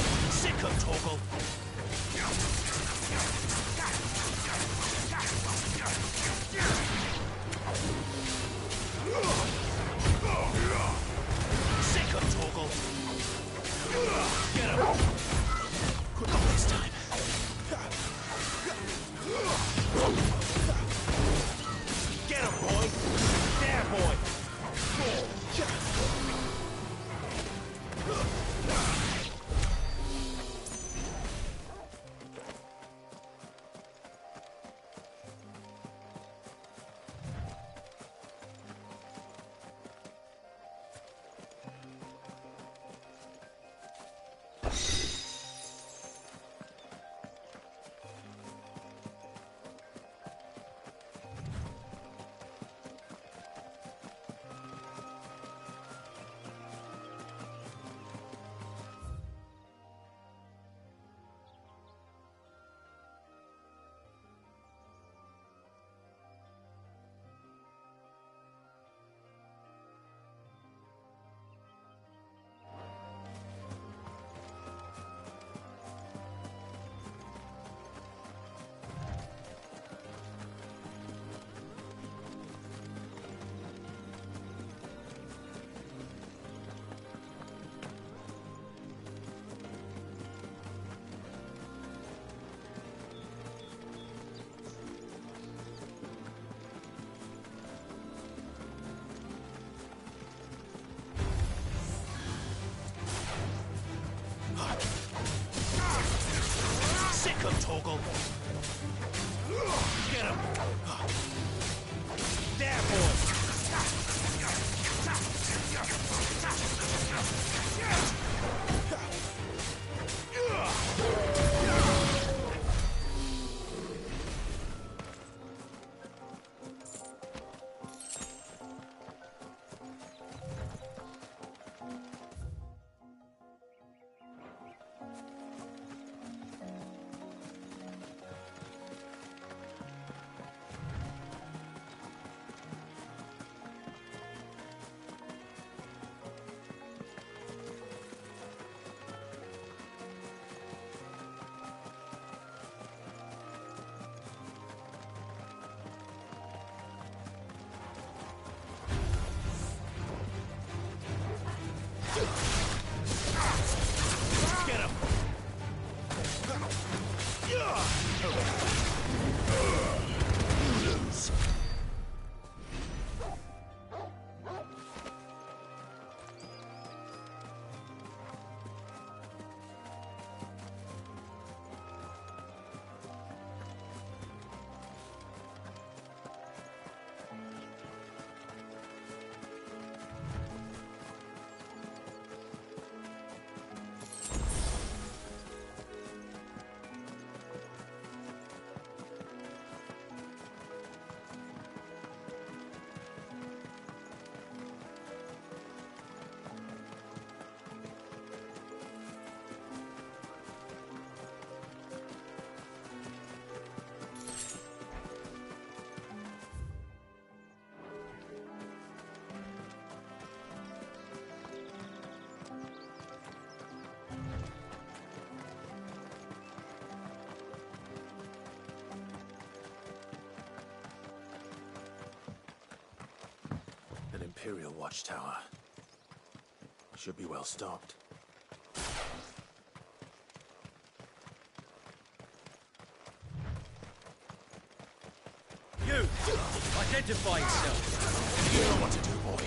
Imperial Watchtower. Should be well stocked. You! Identify yourself! You know what to do, boy.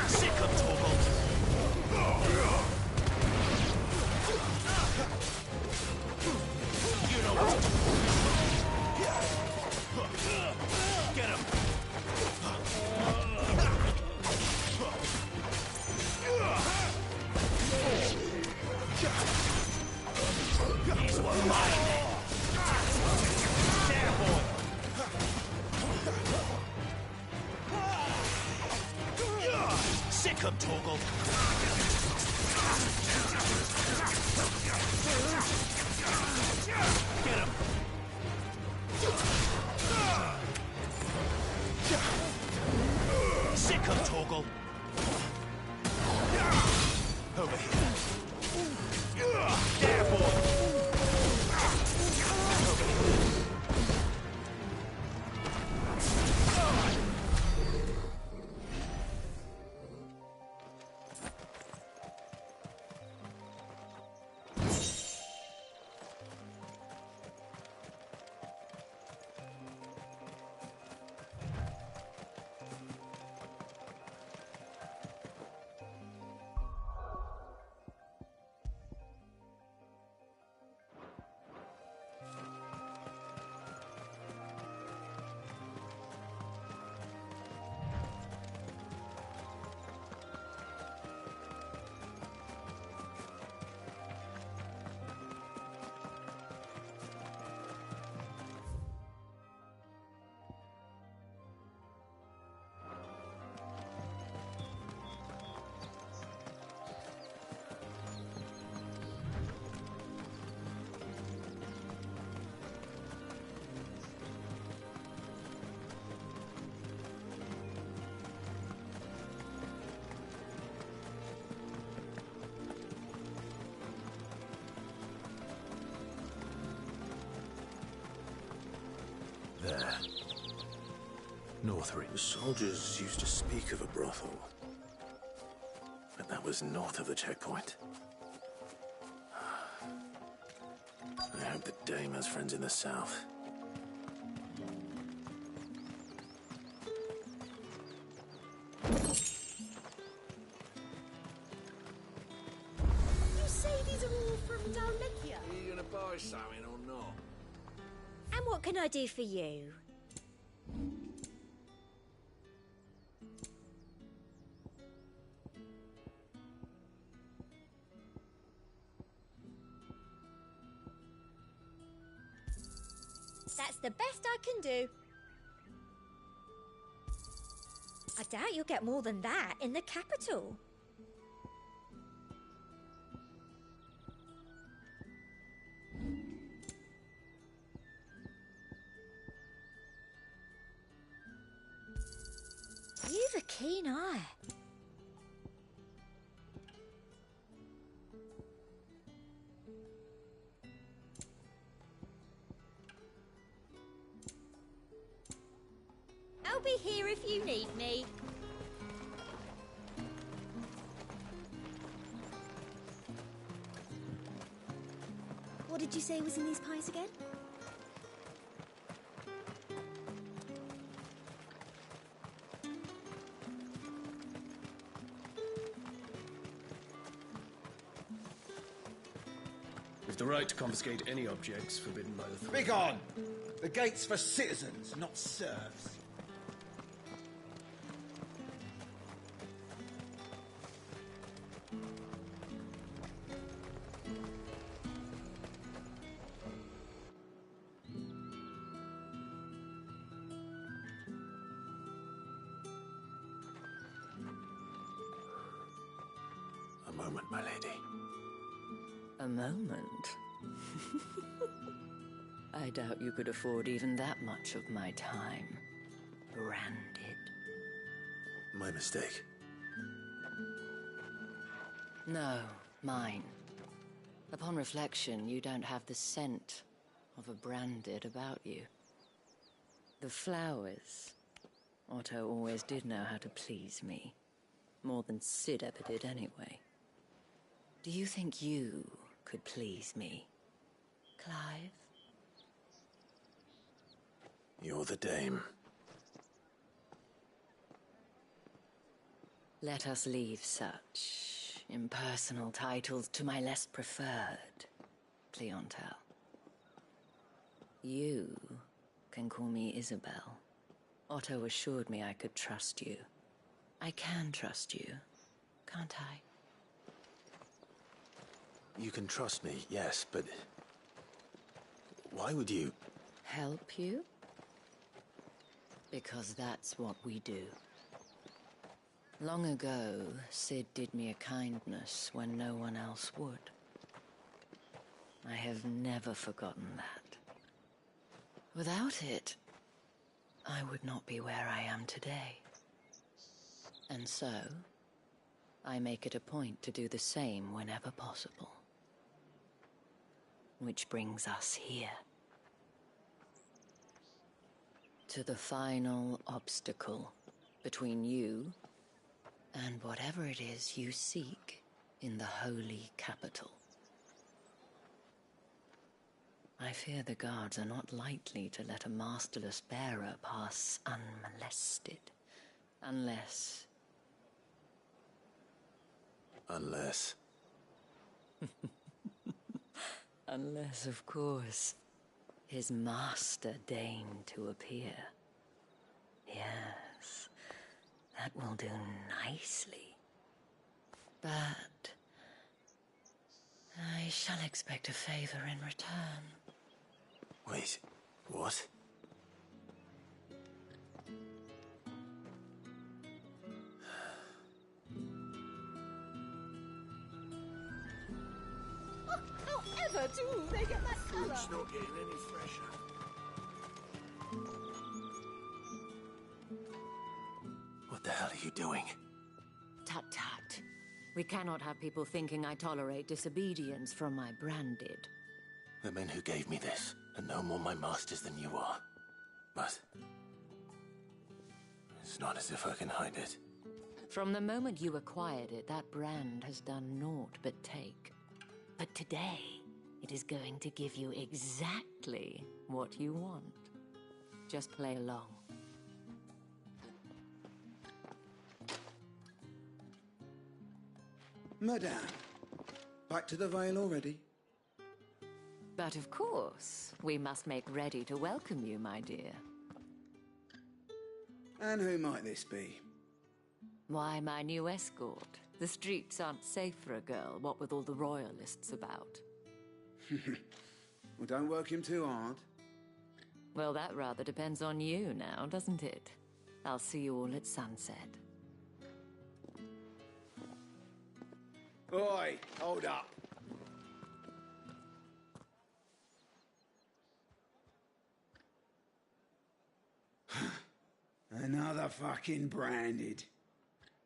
Sick of Torgold! You know what to do. Get him! He's one mine. There, boy! Sick him, Torgold! Get him! Sick him, Torgold! Over here. There, boy! There. Northridge. The soldiers used to speak of a brothel. But that was north of the checkpoint. I hope the dame has friends in the south. You say these are all from Dalmekia? Are you gonna buy something or not? And what can I do for you? That's the best I can do. I doubt you'll get more than that in the capital. You've a keen eye. I'll be here if you need me. What did you say was in these pies again? We've the right to confiscate any objects forbidden by the throne. Begone! The gate's for citizens, not serfs. A moment, my lady. A moment? I doubt you could afford even that much of my time. Branded. My mistake. No, mine. Upon reflection, you don't have the scent of a branded about you. The flowers. Otto always did know how to please me. More than Sid ever did anyway. Do you think you could please me, Clive? You're the dame. Let us leave such impersonal titles to my less preferred clientele. You can call me Isabel. Otto assured me I could trust you. I can trust you, can't I? You can trust me, yes, but... why would you... Help you? Because that's what we do. Long ago, Sid did me a kindness when no one else would. I have never forgotten that. Without it, I would not be where I am today. And so, I make it a point to do the same whenever possible. Which brings us here. To the final obstacle between you and whatever it is you seek in the holy capital. I fear the guards are not likely to let a masterless bearer pass unmolested. Unless... Unless... Unless, of course, his master deigned to appear. Yes, that will do nicely. But... I shall expect a favor in return. Wait, what? However do they get that colour? It's not getting any fresher. What the hell are you doing? Tut-tut. We cannot have people thinking I tolerate disobedience from my branded. The men who gave me this are no more my masters than you are. But... it's not as if I can hide it. From the moment you acquired it, that brand has done naught but take. But today, it is going to give you exactly what you want. Just play along. Madame, back to the Vale already? But of course, we must make ready to welcome you, my dear. And who might this be? Why, my new escort. The streets aren't safe for a girl, what with all the royalists about. Well, don't work him too hard. Well, that rather depends on you now, doesn't it? I'll see you all at sunset. Oi, hold up. Another fucking branded.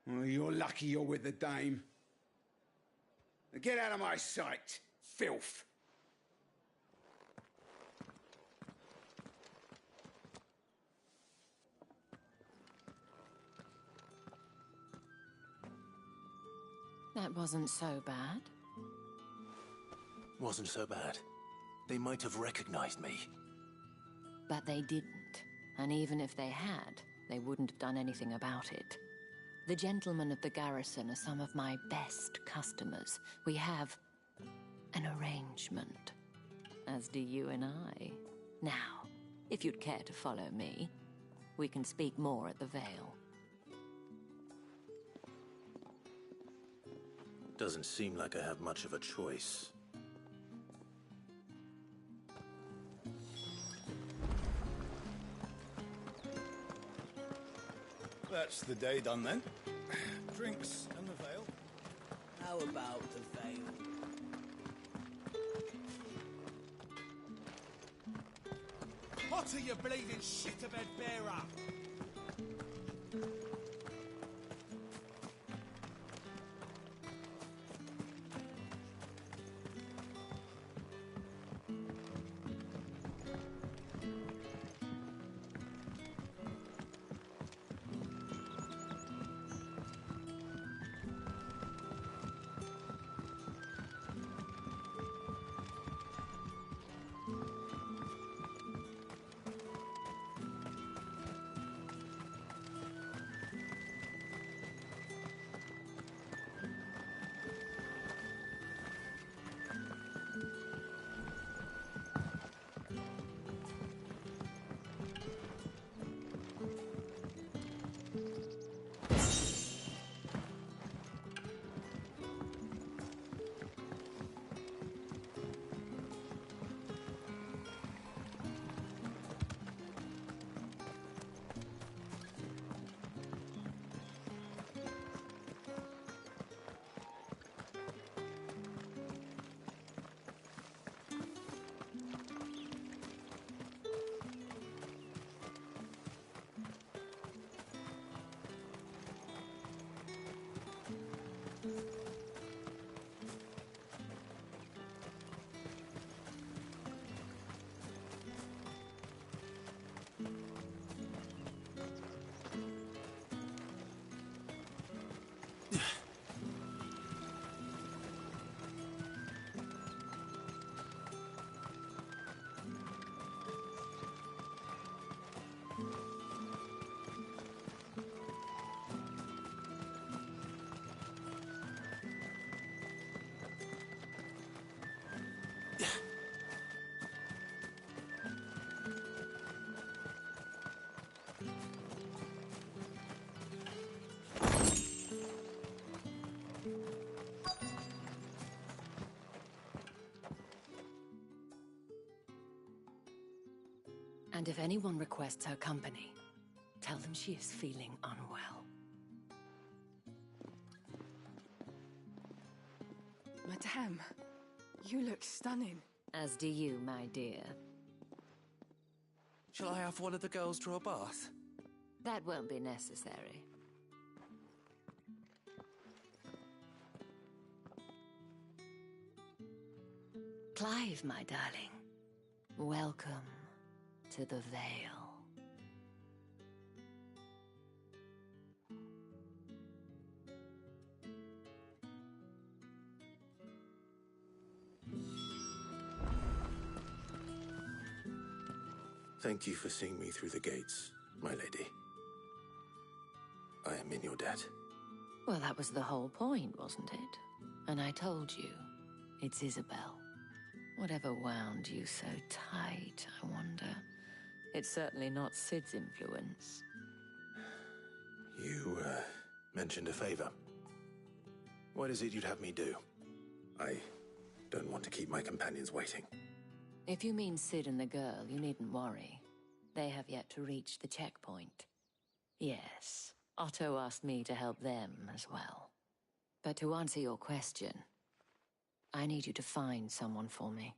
Well, you're lucky you're with the dame. Now get out of my sight, filth. That wasn't so bad. Wasn't so bad. They might have recognized me. But they didn't. And even if they had, they wouldn't have done anything about it. The gentlemen of the garrison are some of my best customers. We have an arrangement, as do you and I. Now, if you'd care to follow me, we can speak more at the Vale. Doesn't seem like I have much of a choice. That's the day done then. Drinks and the Vale. How about the Vale? What are you bleeding shit-a-bed bearer? And if anyone requests her company, tell them she is feeling unwell. Madame, you look stunning. As do you, my dear. Shall I have one of the girls draw a bath? That won't be necessary. Clive, my darling. Welcome to the Vale. Thank you for seeing me through the gates, my lady. I am in your debt. Well, that was the whole point, wasn't it? And I told you, it's Isabel. Whatever wound you so tight, I wonder. It's certainly not Sid's influence. You, mentioned a favor. What is it you'd have me do? I don't want to keep my companions waiting. If you mean Sid and the girl, you needn't worry. They have yet to reach the checkpoint. Yes, Otto asked me to help them as well. But to answer your question, I need you to find someone for me.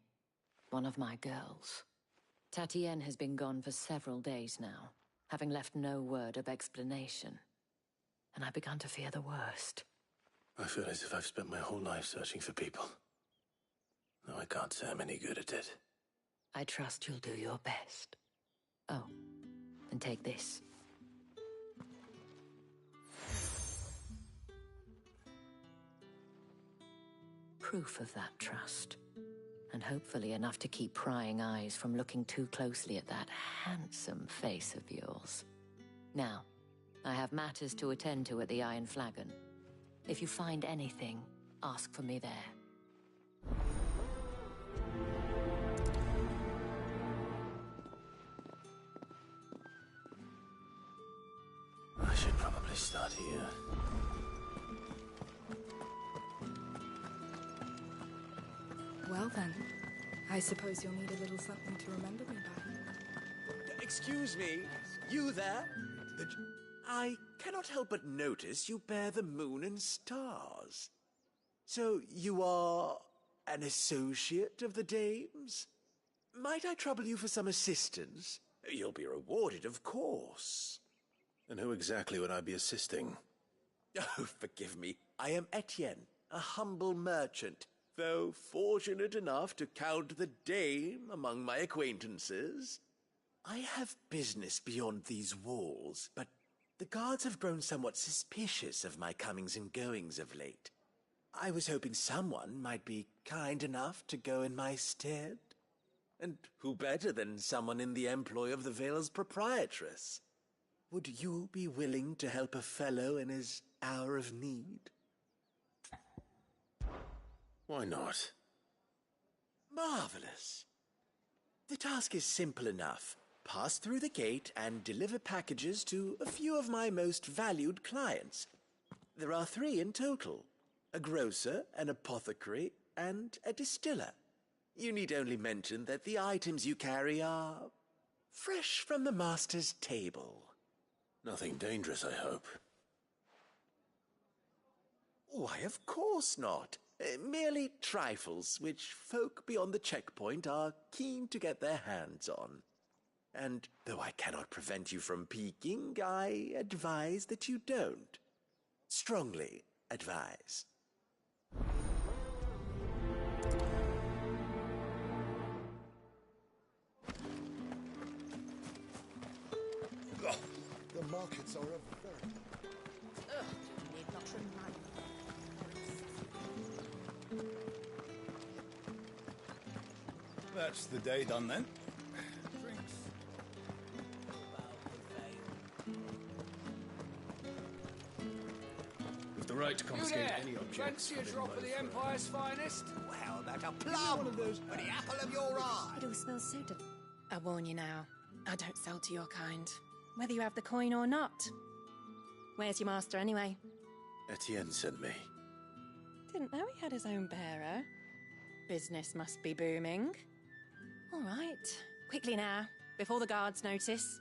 One of my girls. Tatienne has been gone for several days now, having left no word of explanation. And I've begun to fear the worst. I feel as if I've spent my whole life searching for people. No, I can't say I'm any good at it. I trust you'll do your best. Oh, and take this. Proof of that trust. And hopefully enough to keep prying eyes from looking too closely at that handsome face of yours. Now, I have matters to attend to at the Iron Flagon. If you find anything, ask for me there. I should probably start here. Well then, I suppose you'll need a little something to remember me by. Excuse me, you there? I cannot help but notice you bear the moon and stars. So you are an associate of the dames? Might I trouble you for some assistance? You'll be rewarded, of course. And who exactly would I be assisting? Oh, forgive me. I am Etienne, a humble merchant, though fortunate enough to count the dame among my acquaintances. I have business beyond these walls, but the guards have grown somewhat suspicious of my comings and goings of late. I was hoping someone might be kind enough to go in my stead. And who better than someone in the employ of the Vale's proprietress? Would you be willing to help a fellow in his hour of need? Why not? Marvelous. The task is simple enough. Pass through the gate and deliver packages to a few of my most valued clients. There are 3 in total. A grocer, an apothecary, and a distiller. You need only mention that the items you carry are fresh from the master's table. Nothing dangerous, I hope. Why, of course not. Merely trifles which folk beyond the checkpoint are keen to get their hands on. And though I cannot prevent you from peeking, I advise that you don't. Strongly advise. The markets are a very... Need not remind me. That's the day done then. With the right to confiscate any objects. Fancy a drop of the Empire's finest? How about a plum? One of those For the apple of your eye. It all smells so delicious. I warn you now, I don't sell to your kind, whether you have the coin or not. Where's your master anyway? Etienne sent me. Didn't know he had his own bearer. Business must be booming. All right, quickly now. before the guards notice.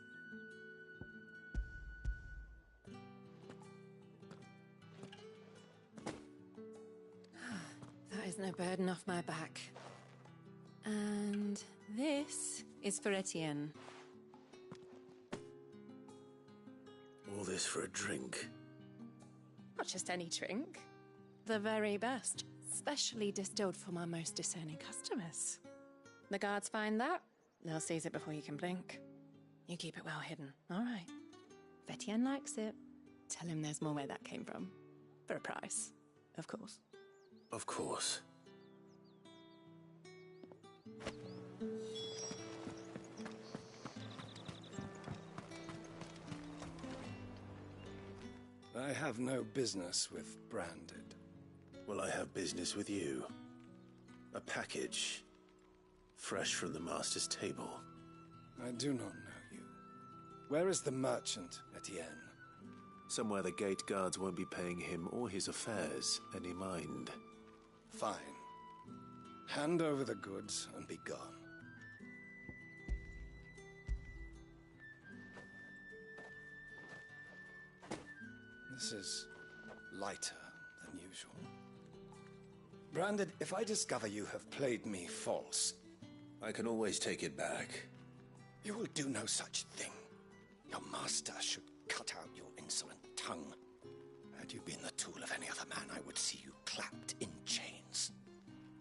That is no burden off my back. And this is for Etienne. All this for a drink? Not just any drink. The very best, specially distilled for my most discerning customers. The guards find that, they'll seize it before you can blink. You keep it well hidden, all right? If Etienne likes it, tell him there's more where that came from. For a price, of course. Of course. I have no business with Branded. Well, I have business with you. A package. Fresh from the Master's table. I do not know you. Where is the merchant, Etienne? Somewhere the gate guards won't be paying him or his affairs any mind. Fine. Hand over the goods and be gone. This is lighter than usual. Branded, if I discover you have played me false... I can always take it back. You will do no such thing. Your master should cut out your insolent tongue. Had you been the tool of any other man, I would see you clapped in chains.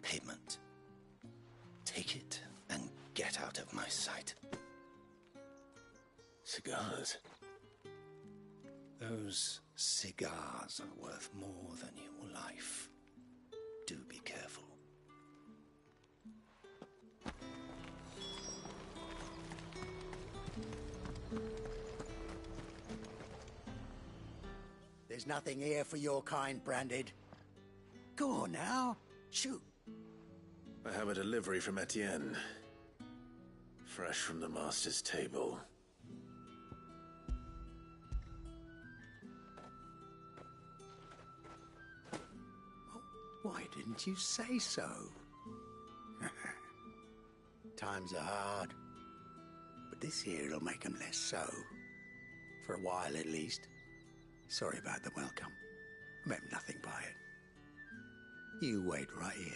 Payment. Take it and get out of my sight. Cigars? Those cigars are worth more than your life. Do be careful. There's nothing here for your kind, Branded. Go on now, shoot. I have a delivery from Etienne. Fresh from the Master's table. Why didn't you say so? Times are hard. But this here'll make them less so. For a while, at least. Sorry about the welcome. I meant nothing by it. You wait right here.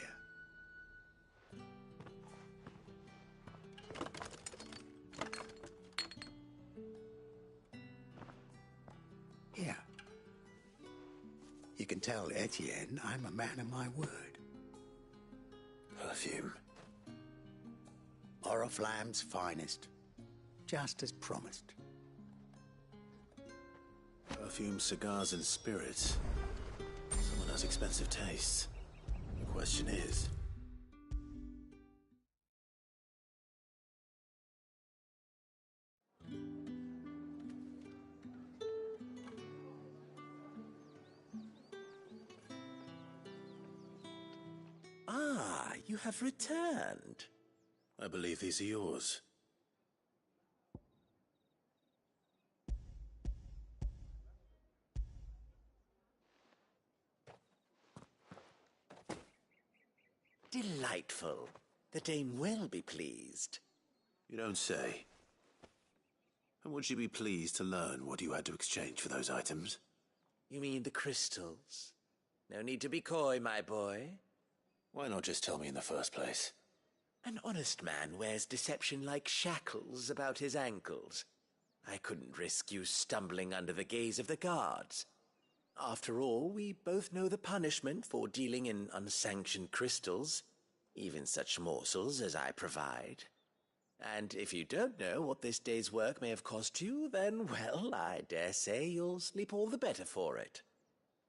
Here. You can tell Etienne I'm a man of my word. Perfume. Oriflamme's finest. Just as promised. Perfume, cigars, and spirits. Someone has expensive tastes. The question is... Ah, you have returned. I believe these are yours. Delightful. The dame will be pleased. You don't say. And would she be pleased to learn what you had to exchange for those items? You mean the crystals? No need to be coy, my boy. Why not just tell me in the first place? An honest man wears deception like shackles about his ankles. I couldn't risk you stumbling under the gaze of the guards. After all, we both know the punishment for dealing in unsanctioned crystals, even such morsels as I provide. And if you don't know what this day's work may have cost you, then, well, I dare say you'll sleep all the better for it.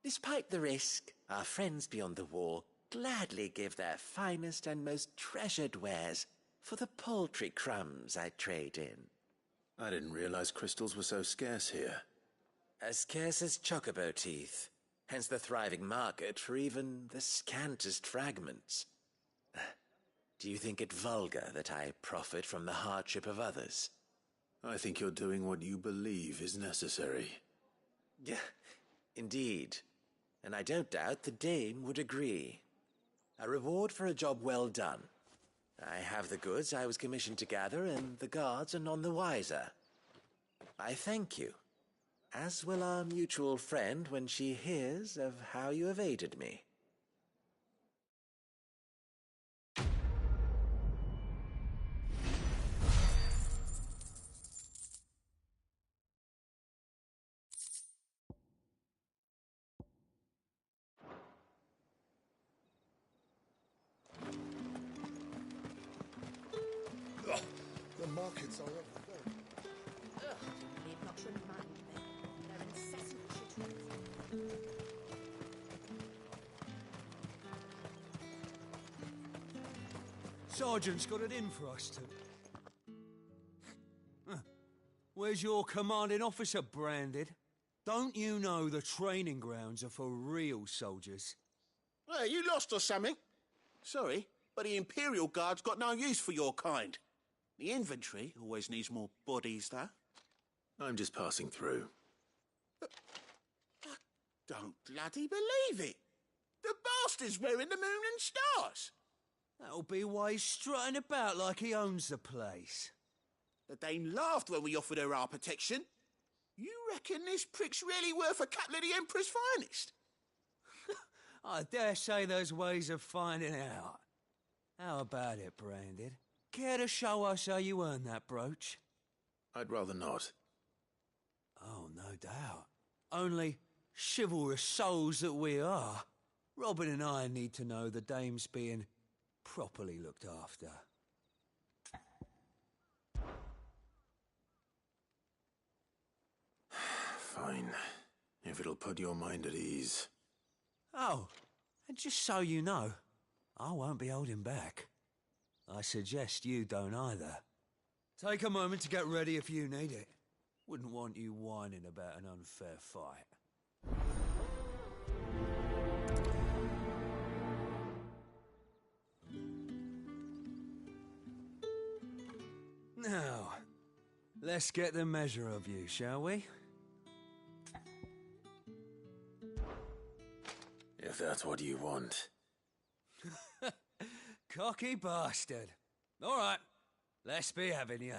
Despite the risk, our friends beyond the wall gladly give their finest and most treasured wares for the paltry crumbs I trade in. I didn't realize crystals were so scarce here. As scarce as chocobo teeth, hence the thriving market for even the scantest fragments. Do you think it vulgar that I profit from the hardship of others? I think you're doing what you believe is necessary. Yeah, indeed. And I don't doubt the dame would agree. A reward for a job well done. I have the goods I was commissioned to gather, and the guards are none the wiser. I thank you, as will our mutual friend when she hears of how you have aided me. The markets are overflowing. Need not remind me. Their incessant shit. Sergeant's got it in for us to. Where's your commanding officer, Branded? Don't you know the training grounds are for real soldiers? Well, you lost or something? Sorry, but the Imperial Guard's got no use for your kind. The infantry always needs more bodies, though. I'm just passing through. I don't bloody believe it. The bastard's wearing the moon and stars. That'll be why he's strutting about like he owns the place. The Dane laughed when we offered her our protection. You reckon this prick's really worth a couple of the Emperor's finest? I dare say there's ways of finding out. How about it, Branded? Care to show us how you earned that brooch? I'd rather not. Oh, no doubt. Only chivalrous souls that we are, Robin and I need to know the dame's being properly looked after. Fine. If it'll put your mind at ease. Oh, and just so you know, I won't be holding back. I suggest you don't either. Take a moment to get ready if you need it. Wouldn't want you whining about an unfair fight. Now, let's get the measure of you, shall we? If that's what you want. Cocky bastard. All right, let's be having you.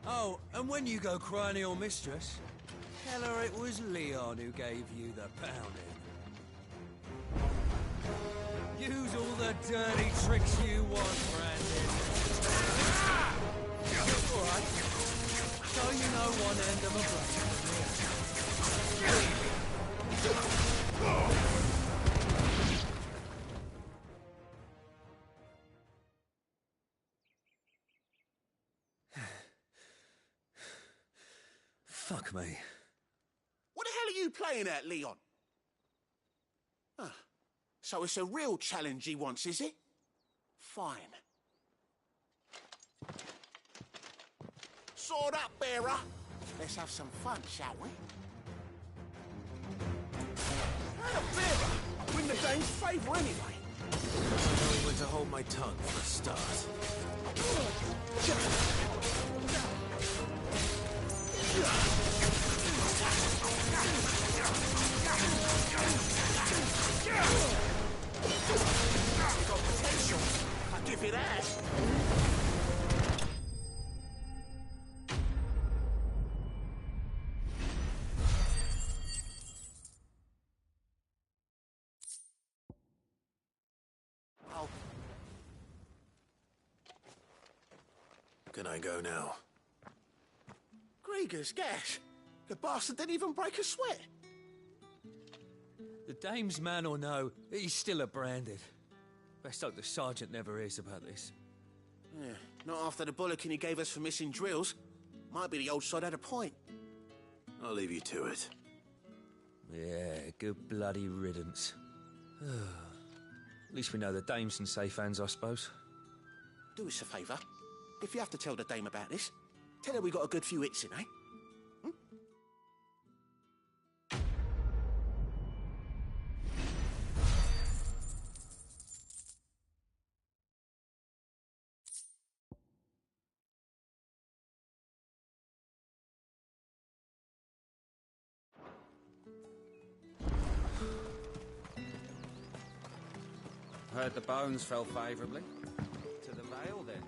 Oh, and when you go crying to your mistress, tell her it was Leon who gave you the pounding. Use all the dirty tricks you want, Brandon. All right. So you know one end of a Fuck me. What the hell are you playing at, Leon? So it's a real challenge he wants, is it? Fine. Sword up, bearer. Let's have some fun, shall we? And a bearer! Win the Dane's favour anyway. Knowing when to hold my tongue for a start. Got potential. I'll give you that. Oh. Can I go now? Grieger's gas. The bastard didn't even break a sweat. The dame's man or no, he's still a Branded. Best hope the sergeant never hears about this. Yeah, not after the bollocking he gave us for missing drills. Might be the old sod had a point. I'll leave you to it. Yeah, good bloody riddance. At least we know the dame's in safe hands, I suppose. Do us a favour. If you have to tell the dame about this, tell her we got a good few hits in, eh? Heard the bones fell favourably. To the Vale, then.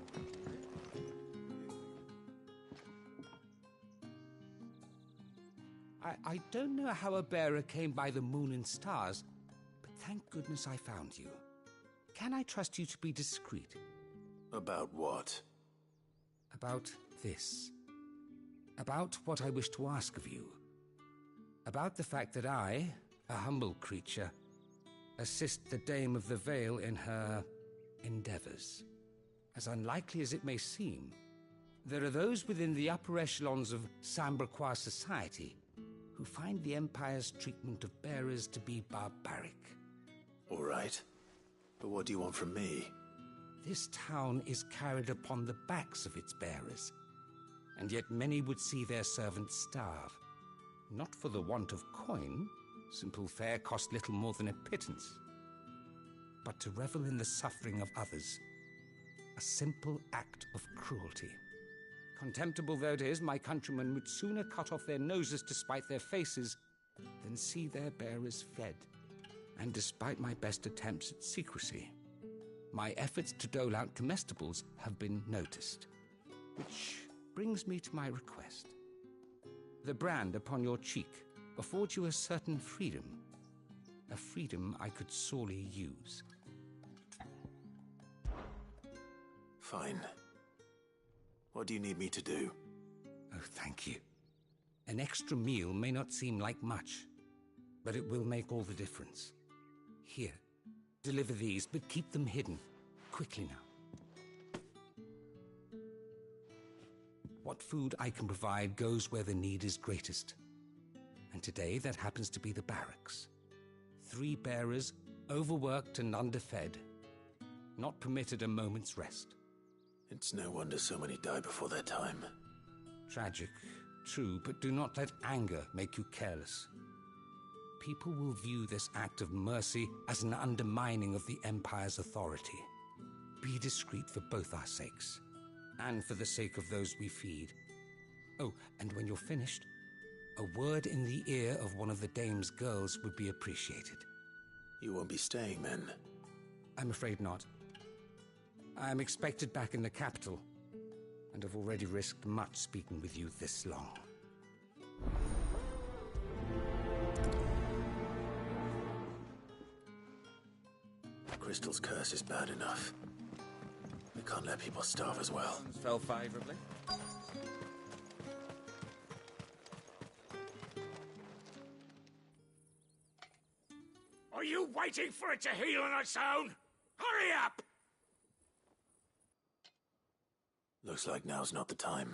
I don't know how a bearer came by the moon and stars, but thank goodness I found you. Can I trust you to be discreet? About what? About this. About what I wish to ask of you. About the fact that I, a humble creature, assist the Dame of the Vale in her endeavours. As unlikely as it may seem, there are those within the upper echelons of Samberquois society who find the Empire's treatment of bearers to be barbaric. All right. But what do you want from me? This town is carried upon the backs of its bearers, and yet many would see their servants starve. Not for the want of coin, simple fare cost little more than a pittance, but to revel in the suffering of others, a simple act of cruelty. Contemptible though it is, my countrymen would sooner cut off their noses to spite their faces than see their bearers fed. And despite my best attempts at secrecy, my efforts to dole out comestibles have been noticed. Which brings me to my request. The brand upon your cheek affords you a certain freedom. A freedom I could sorely use. Fine. What do you need me to do? Oh, thank you. An extra meal may not seem like much, but it will make all the difference. Here, deliver these, but keep them hidden. Quickly now. What food I can provide goes where the need is greatest. And today that happens to be the barracks. 3 bearers, overworked and underfed, not permitted a moment's rest. It's no wonder so many die before their time. Tragic, true, but do not let anger make you careless. People will view this act of mercy as an undermining of the Empire's authority. Be discreet for both our sakes, and for the sake of those we feed. Oh, and when you're finished, a word in the ear of one of the Dame's girls would be appreciated. You won't be staying, then? I'm afraid not. I am expected back in the capital, and have already risked much speaking with you this long. Crystal's curse is bad enough. We can't let people starve as well. Fell favourably. Are you waiting for it to heal on its own? Hurry up! Looks like now's not the time.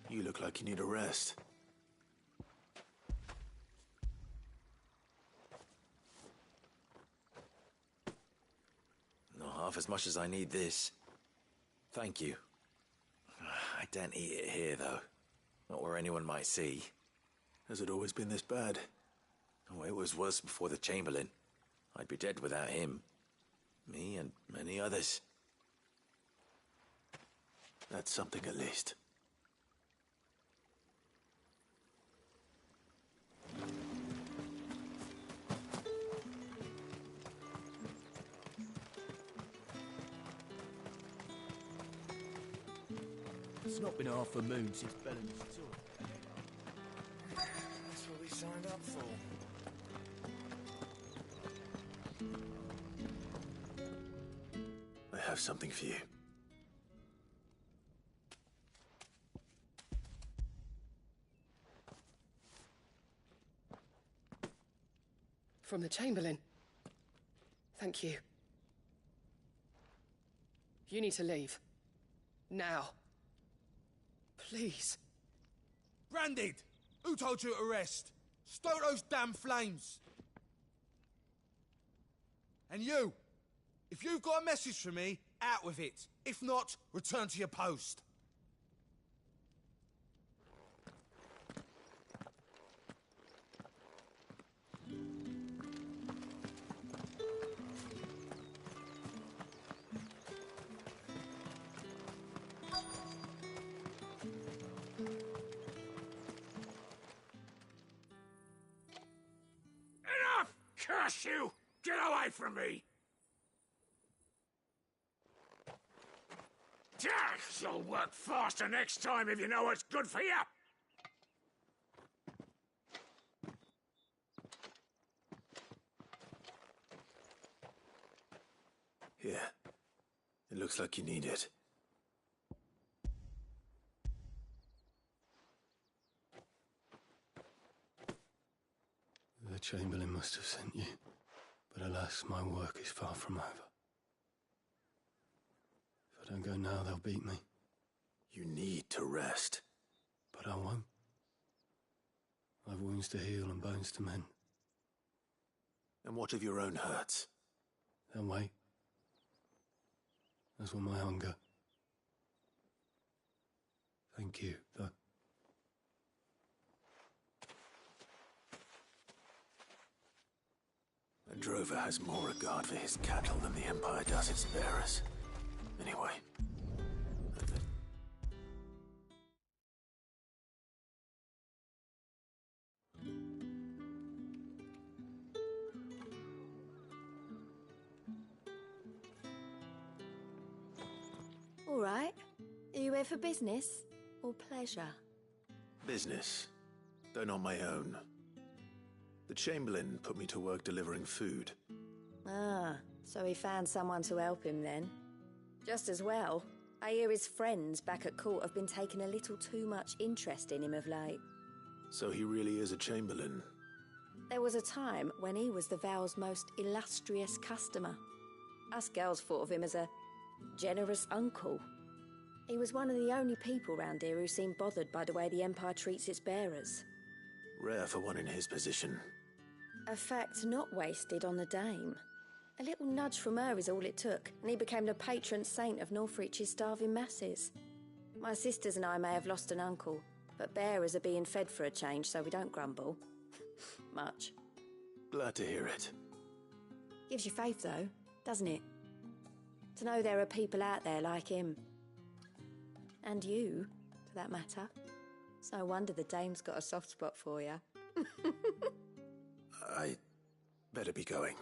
You look like you need a rest. Not half as much as I need this. Thank you. I daren't eat it here, though. Not where anyone might see. Has it always been this bad? Oh, it was worse before the Chamberlain. I'd be dead without him. Me and many others. That's something at least. It's not been half a moon since Bellamy's tour. That's what we signed up for. I have something for you. From the Chamberlain. Thank you. You need to leave. Now. Please. Branded! Who told you to rest? Stoke those damn flames! And you! If you've got a message for me, out with it. If not, return to your post. Curse you! Get away from me! You'll work faster next time if you know what's good for you! Here. It looks like you need it. The Chamberlain must have sent you, but alas, my work is far from over. If I don't go now, they'll beat me. You need to rest. But I won't. I've wounds to heal and bones to mend. And what of your own hurts? They'll wait. As will my hunger. Thank you, though. A drover has more regard for his cattle than the Empire does its bearers. Anyway. All right. Are you here for business or pleasure? Business. Though not my own. The Chamberlain put me to work delivering food. Ah, so he found someone to help him then. Just as well. I hear his friends back at court have been taking a little too much interest in him of late. So he really is a Chamberlain. There was a time when he was the Vow's most illustrious customer. Us girls thought of him as a generous uncle. He was one of the only people round here who seemed bothered by the way the Empire treats its bearers. Rare for one in his position. A fact not wasted on the dame. A little nudge from her is all it took, and he became the patron saint of Northreach's starving masses. My sisters and I may have lost an uncle, but bearers are being fed for a change, so we don't grumble. Much. Glad to hear it. Gives you faith, though, doesn't it? To know there are people out there like him. And you, for that matter. It's no wonder the dame's got a soft spot for you. I better be going.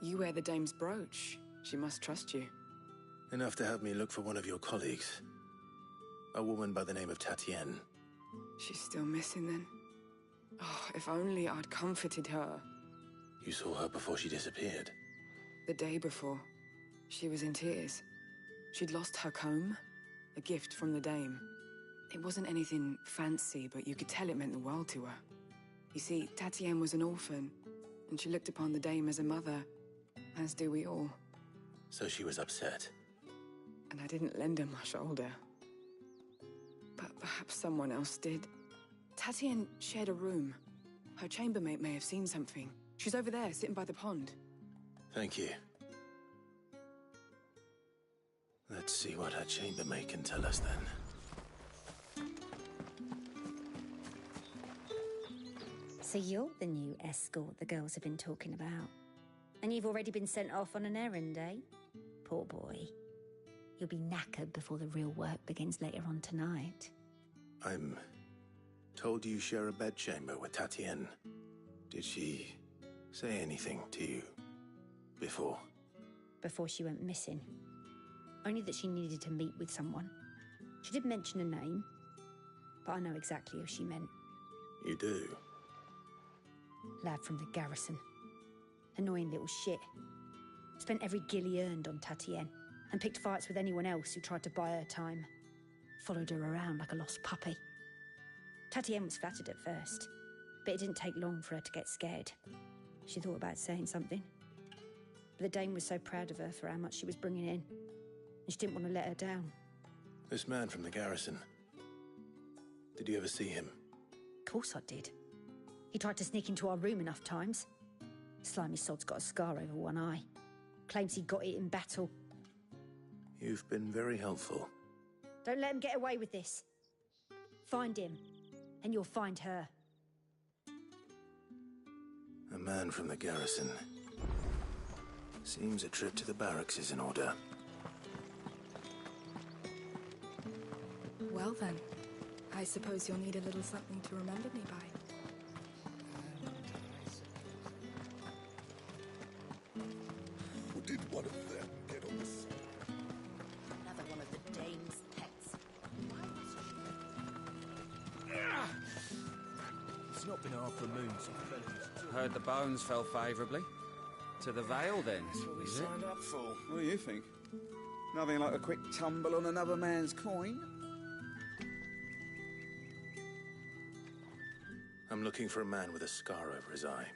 You wear the dame's brooch. She must trust you. Enough to have me look for one of your colleagues. A woman by the name of Tatienne. She's still missing then? Oh, if only I'd comforted her. You saw her before she disappeared? The day before. She was in tears. She'd lost her comb, a gift from the dame. It wasn't anything fancy, but you could tell it meant the world to her. You see, Tatienne was an orphan, and she looked upon the dame as a mother, as do we all. So she was upset. And I didn't lend her my shoulder. But perhaps someone else did. Tatienne shared a room. Her chambermaid may have seen something. She's over there, sitting by the pond. Thank you. Let's see what her chambermaid can tell us then. So you're the new escort the girls have been talking about. And you've already been sent off on an errand, eh? Poor boy. You'll be knackered before the real work begins later on tonight. I'm told you share a bedchamber with Tatienne. Did she say anything to you before? Before she went missing. Only that she needed to meet with someone. She did mention a name, but I know exactly who she meant. You do? Lad from the garrison. Annoying little shit. Spent every guil he earned on Tatienne, and picked fights with anyone else who tried to buy her time. Followed her around like a lost puppy. Tatienne was flattered at first, but it didn't take long for her to get scared. She thought about saying something. But the dame was so proud of her for how much she was bringing in, and she didn't want to let her down. This man from the garrison. Did you ever see him? Of course I did. He tried to sneak into our room enough times. Slimy sod's got a scar over one eye. Claims he got it in battle. You've been very helpful. Don't let him get away with this. Find him, and you'll find her. A man from the garrison. Seems a trip to the barracks is in order. Well then, I suppose you'll need a little something to remember me by. Or did one of them get on this? Another one of the Dane's pets. It's not been half a moon since fellas. Heard the bones fell favourably. To the Vale, then, is it? Signed up for. What do you think? Nothing like a quick tumble on another man's coin? I'm looking for a man with a scar over his eye.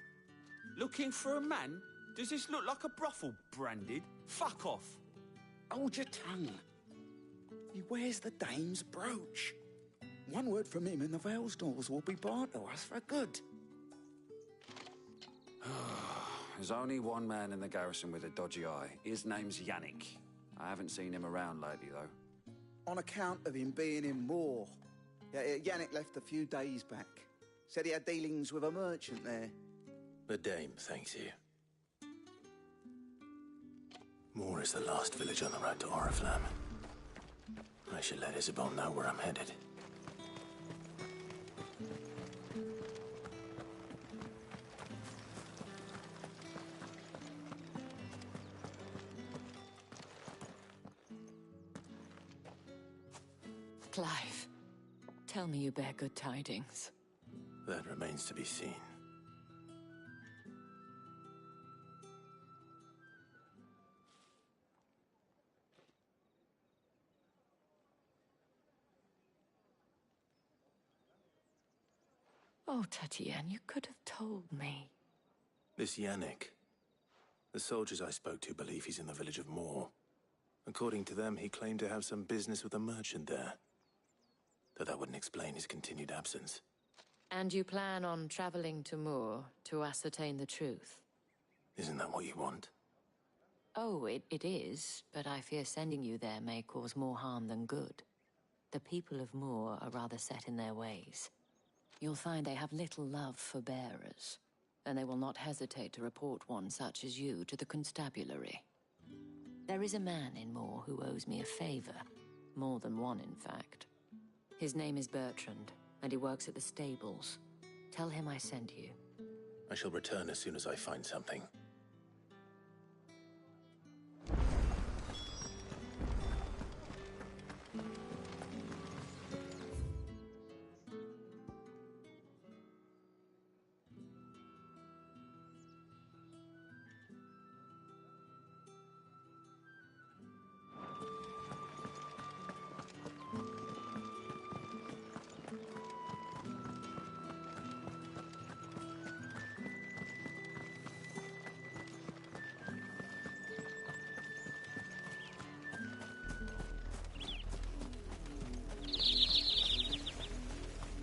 Looking for a man? Does this look like a brothel, Branded? Fuck off. Hold your tongue. He wears the dame's brooch. One word from him and the Vale's doors will be barred to us for good. There's only one man in the garrison with a dodgy eye. His name's Yannick. I haven't seen him around lately, though. On account of him being in Moor. Yannick left a few days back. Said he had dealings with a merchant there. The dame thanks you. Moor is the last village on the road to Oriflamme. I should let Isabel know where I'm headed. Clive, tell me you bear good tidings. That remains to be seen. Oh, Tatienne, you could have told me. This Yannick. The soldiers I spoke to believe he's in the village of Moor. According to them, he claimed to have some business with a merchant there. Though that wouldn't explain his continued absence. And you plan on traveling to Moor to ascertain the truth? Isn't that what you want? Oh, it is, but I fear sending you there may cause more harm than good. The people of Moor are rather set in their ways. You'll find they have little love for bearers, and they will not hesitate to report one such as you to the constabulary. There is a man in Moor who owes me a favor. More than one, in fact. His name is Bertrand, and he works at the stables. Tell him I sent you. I shall return as soon as I find something.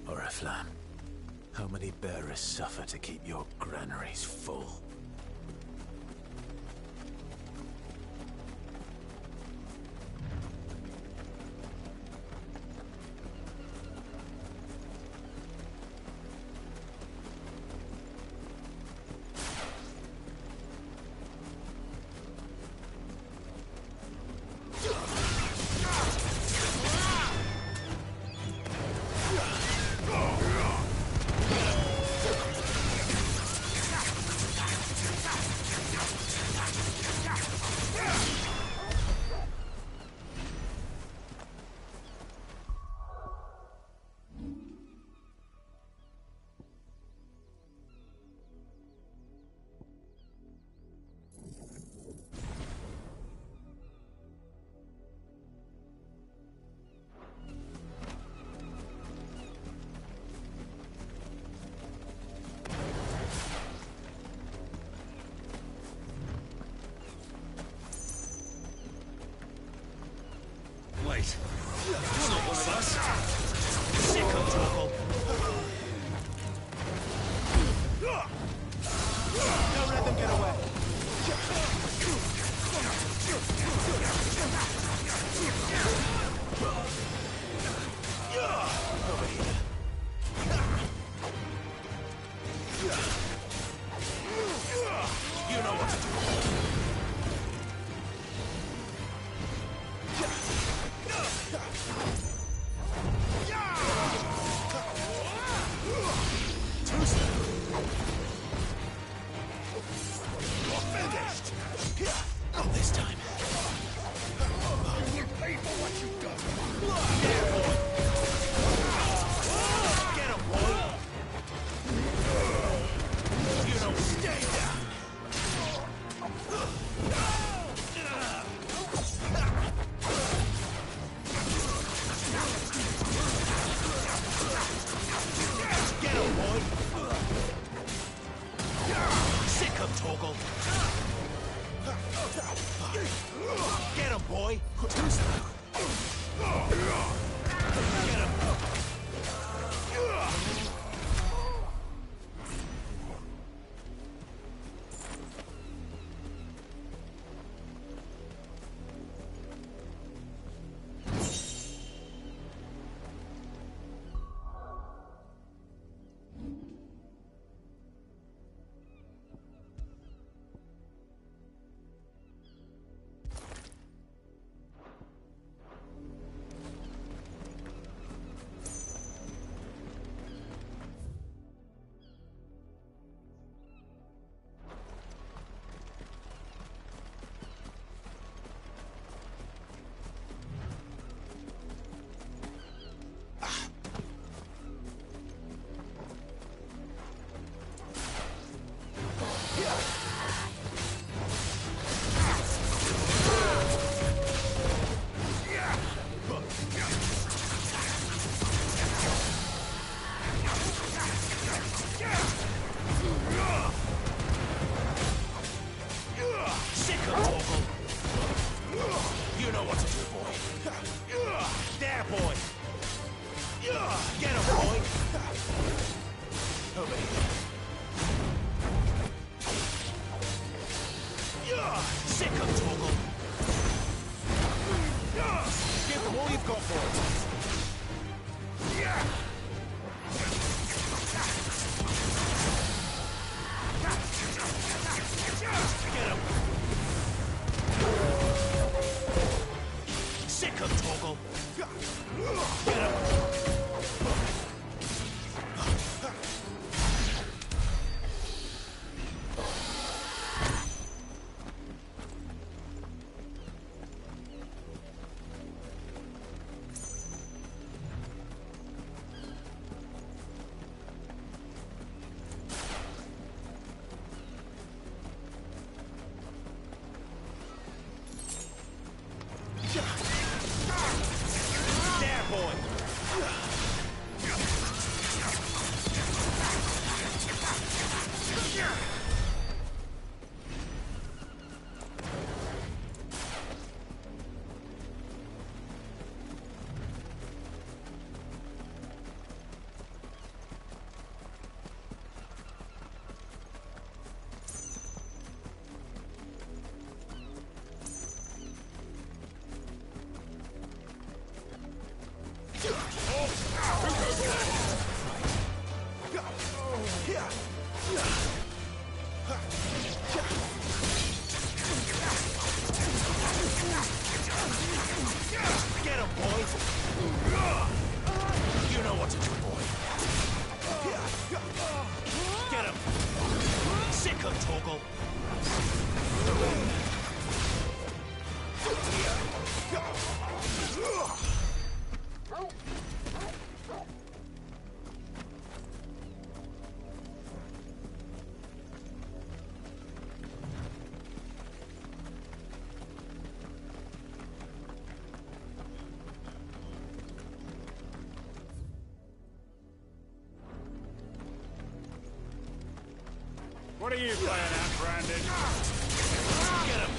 Oriflamme, how many bearers suffer to keep your granaries full? Wait, you're not one of us. Sick of trouble. Don't let them get away. Get him, boy! Get him! What are you playing at, Brandon? Get him!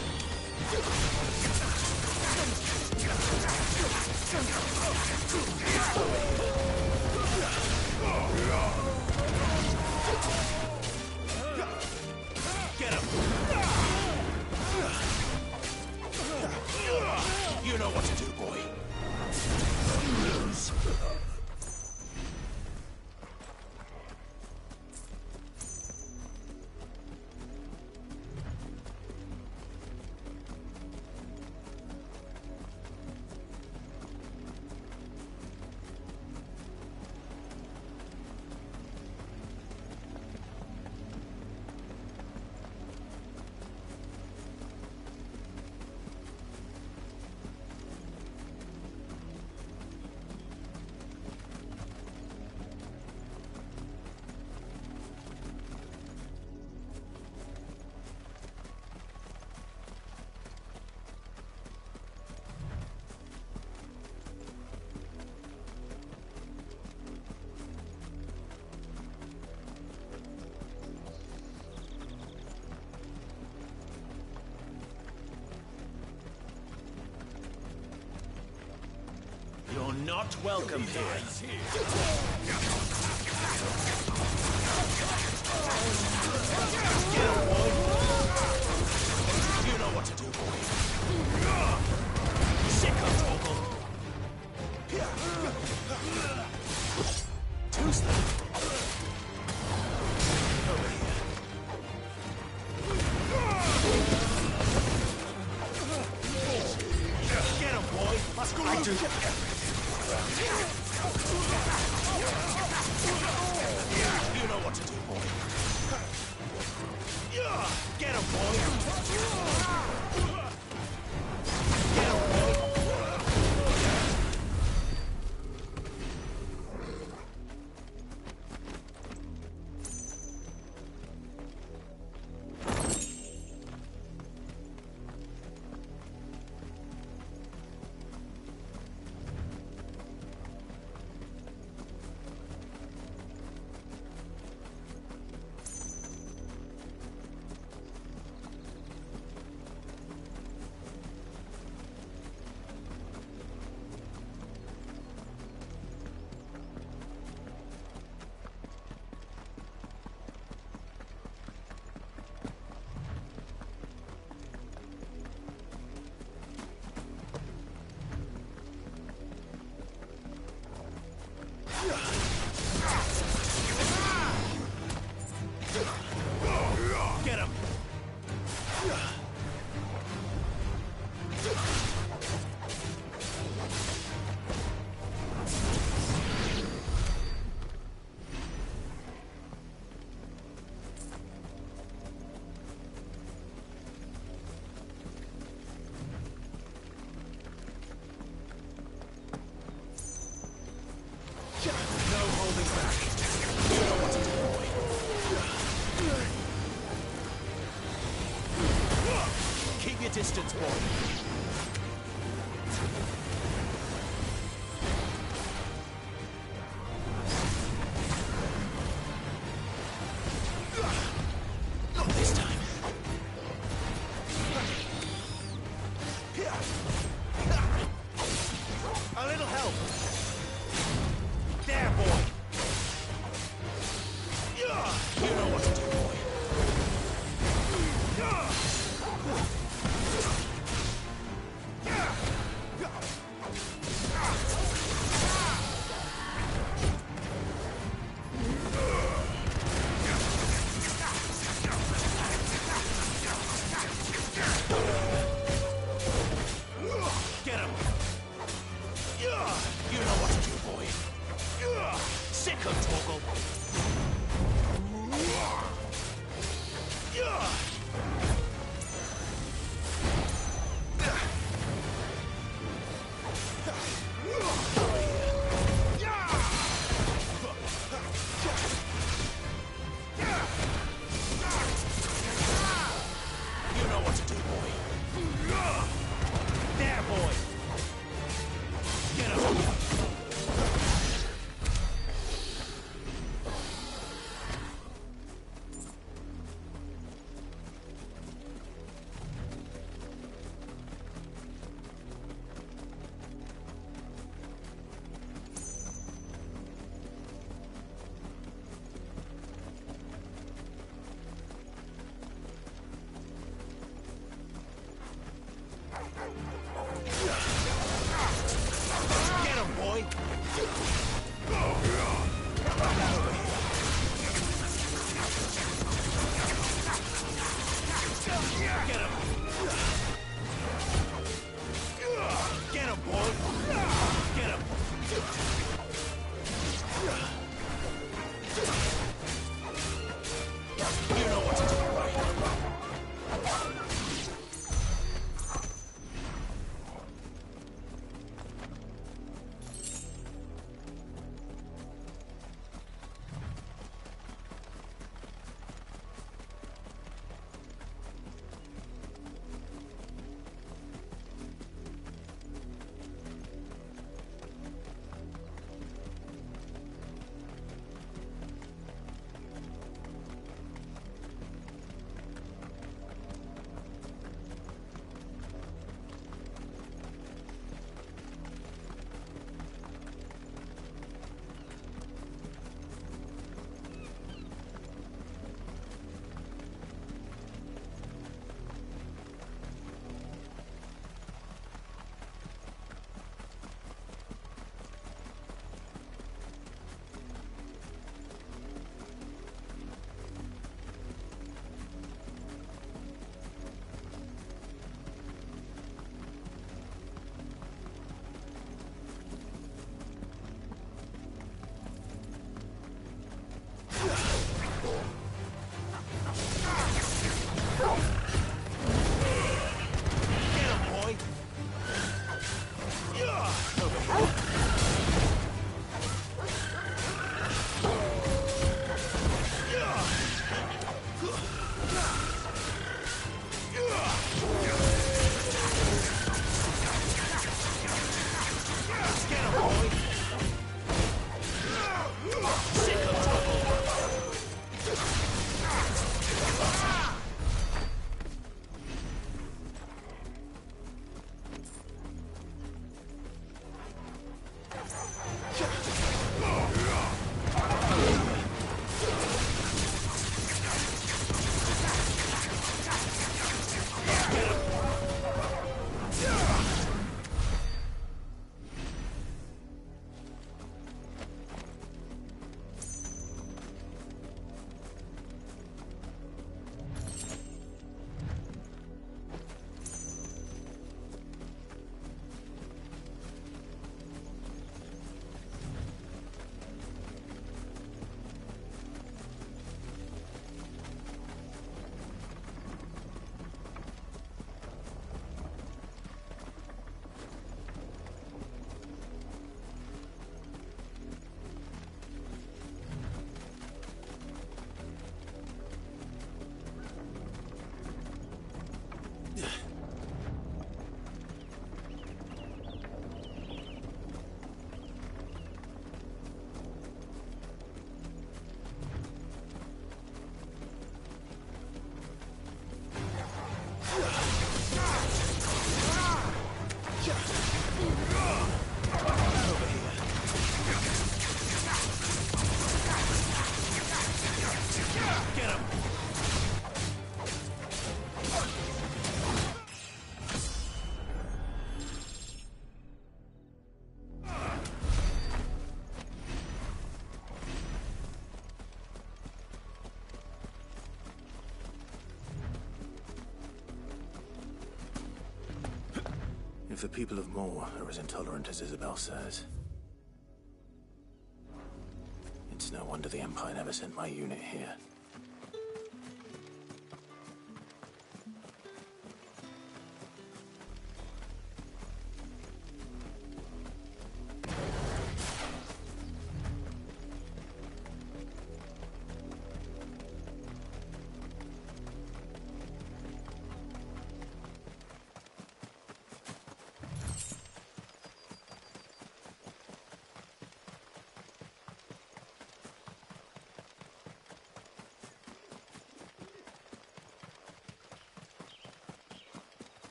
Get him! You know what to do, boy. not welcome here. Get him, boy. You know what to do, boy. Sick of trouble. Tuesday. Over here. Get him, boy. Let's go. I do everything. You know what to do, boy. Get him, boy. Get him, boy. Get him! No holding back. You know what to do, boy. Keep your distance, boy. Not this time. A little help. There, boy. You know what to do, boy. Get him. You know what to do, boy. If the people of Moor are as intolerant as Isabel says, it's no wonder the Empire never sent my unit here.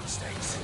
Mistakes.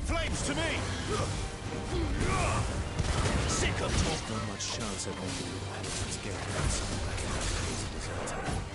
Flames to me! Sick of talk. Not much chance of making the penitents get that some back in that crazy deserter.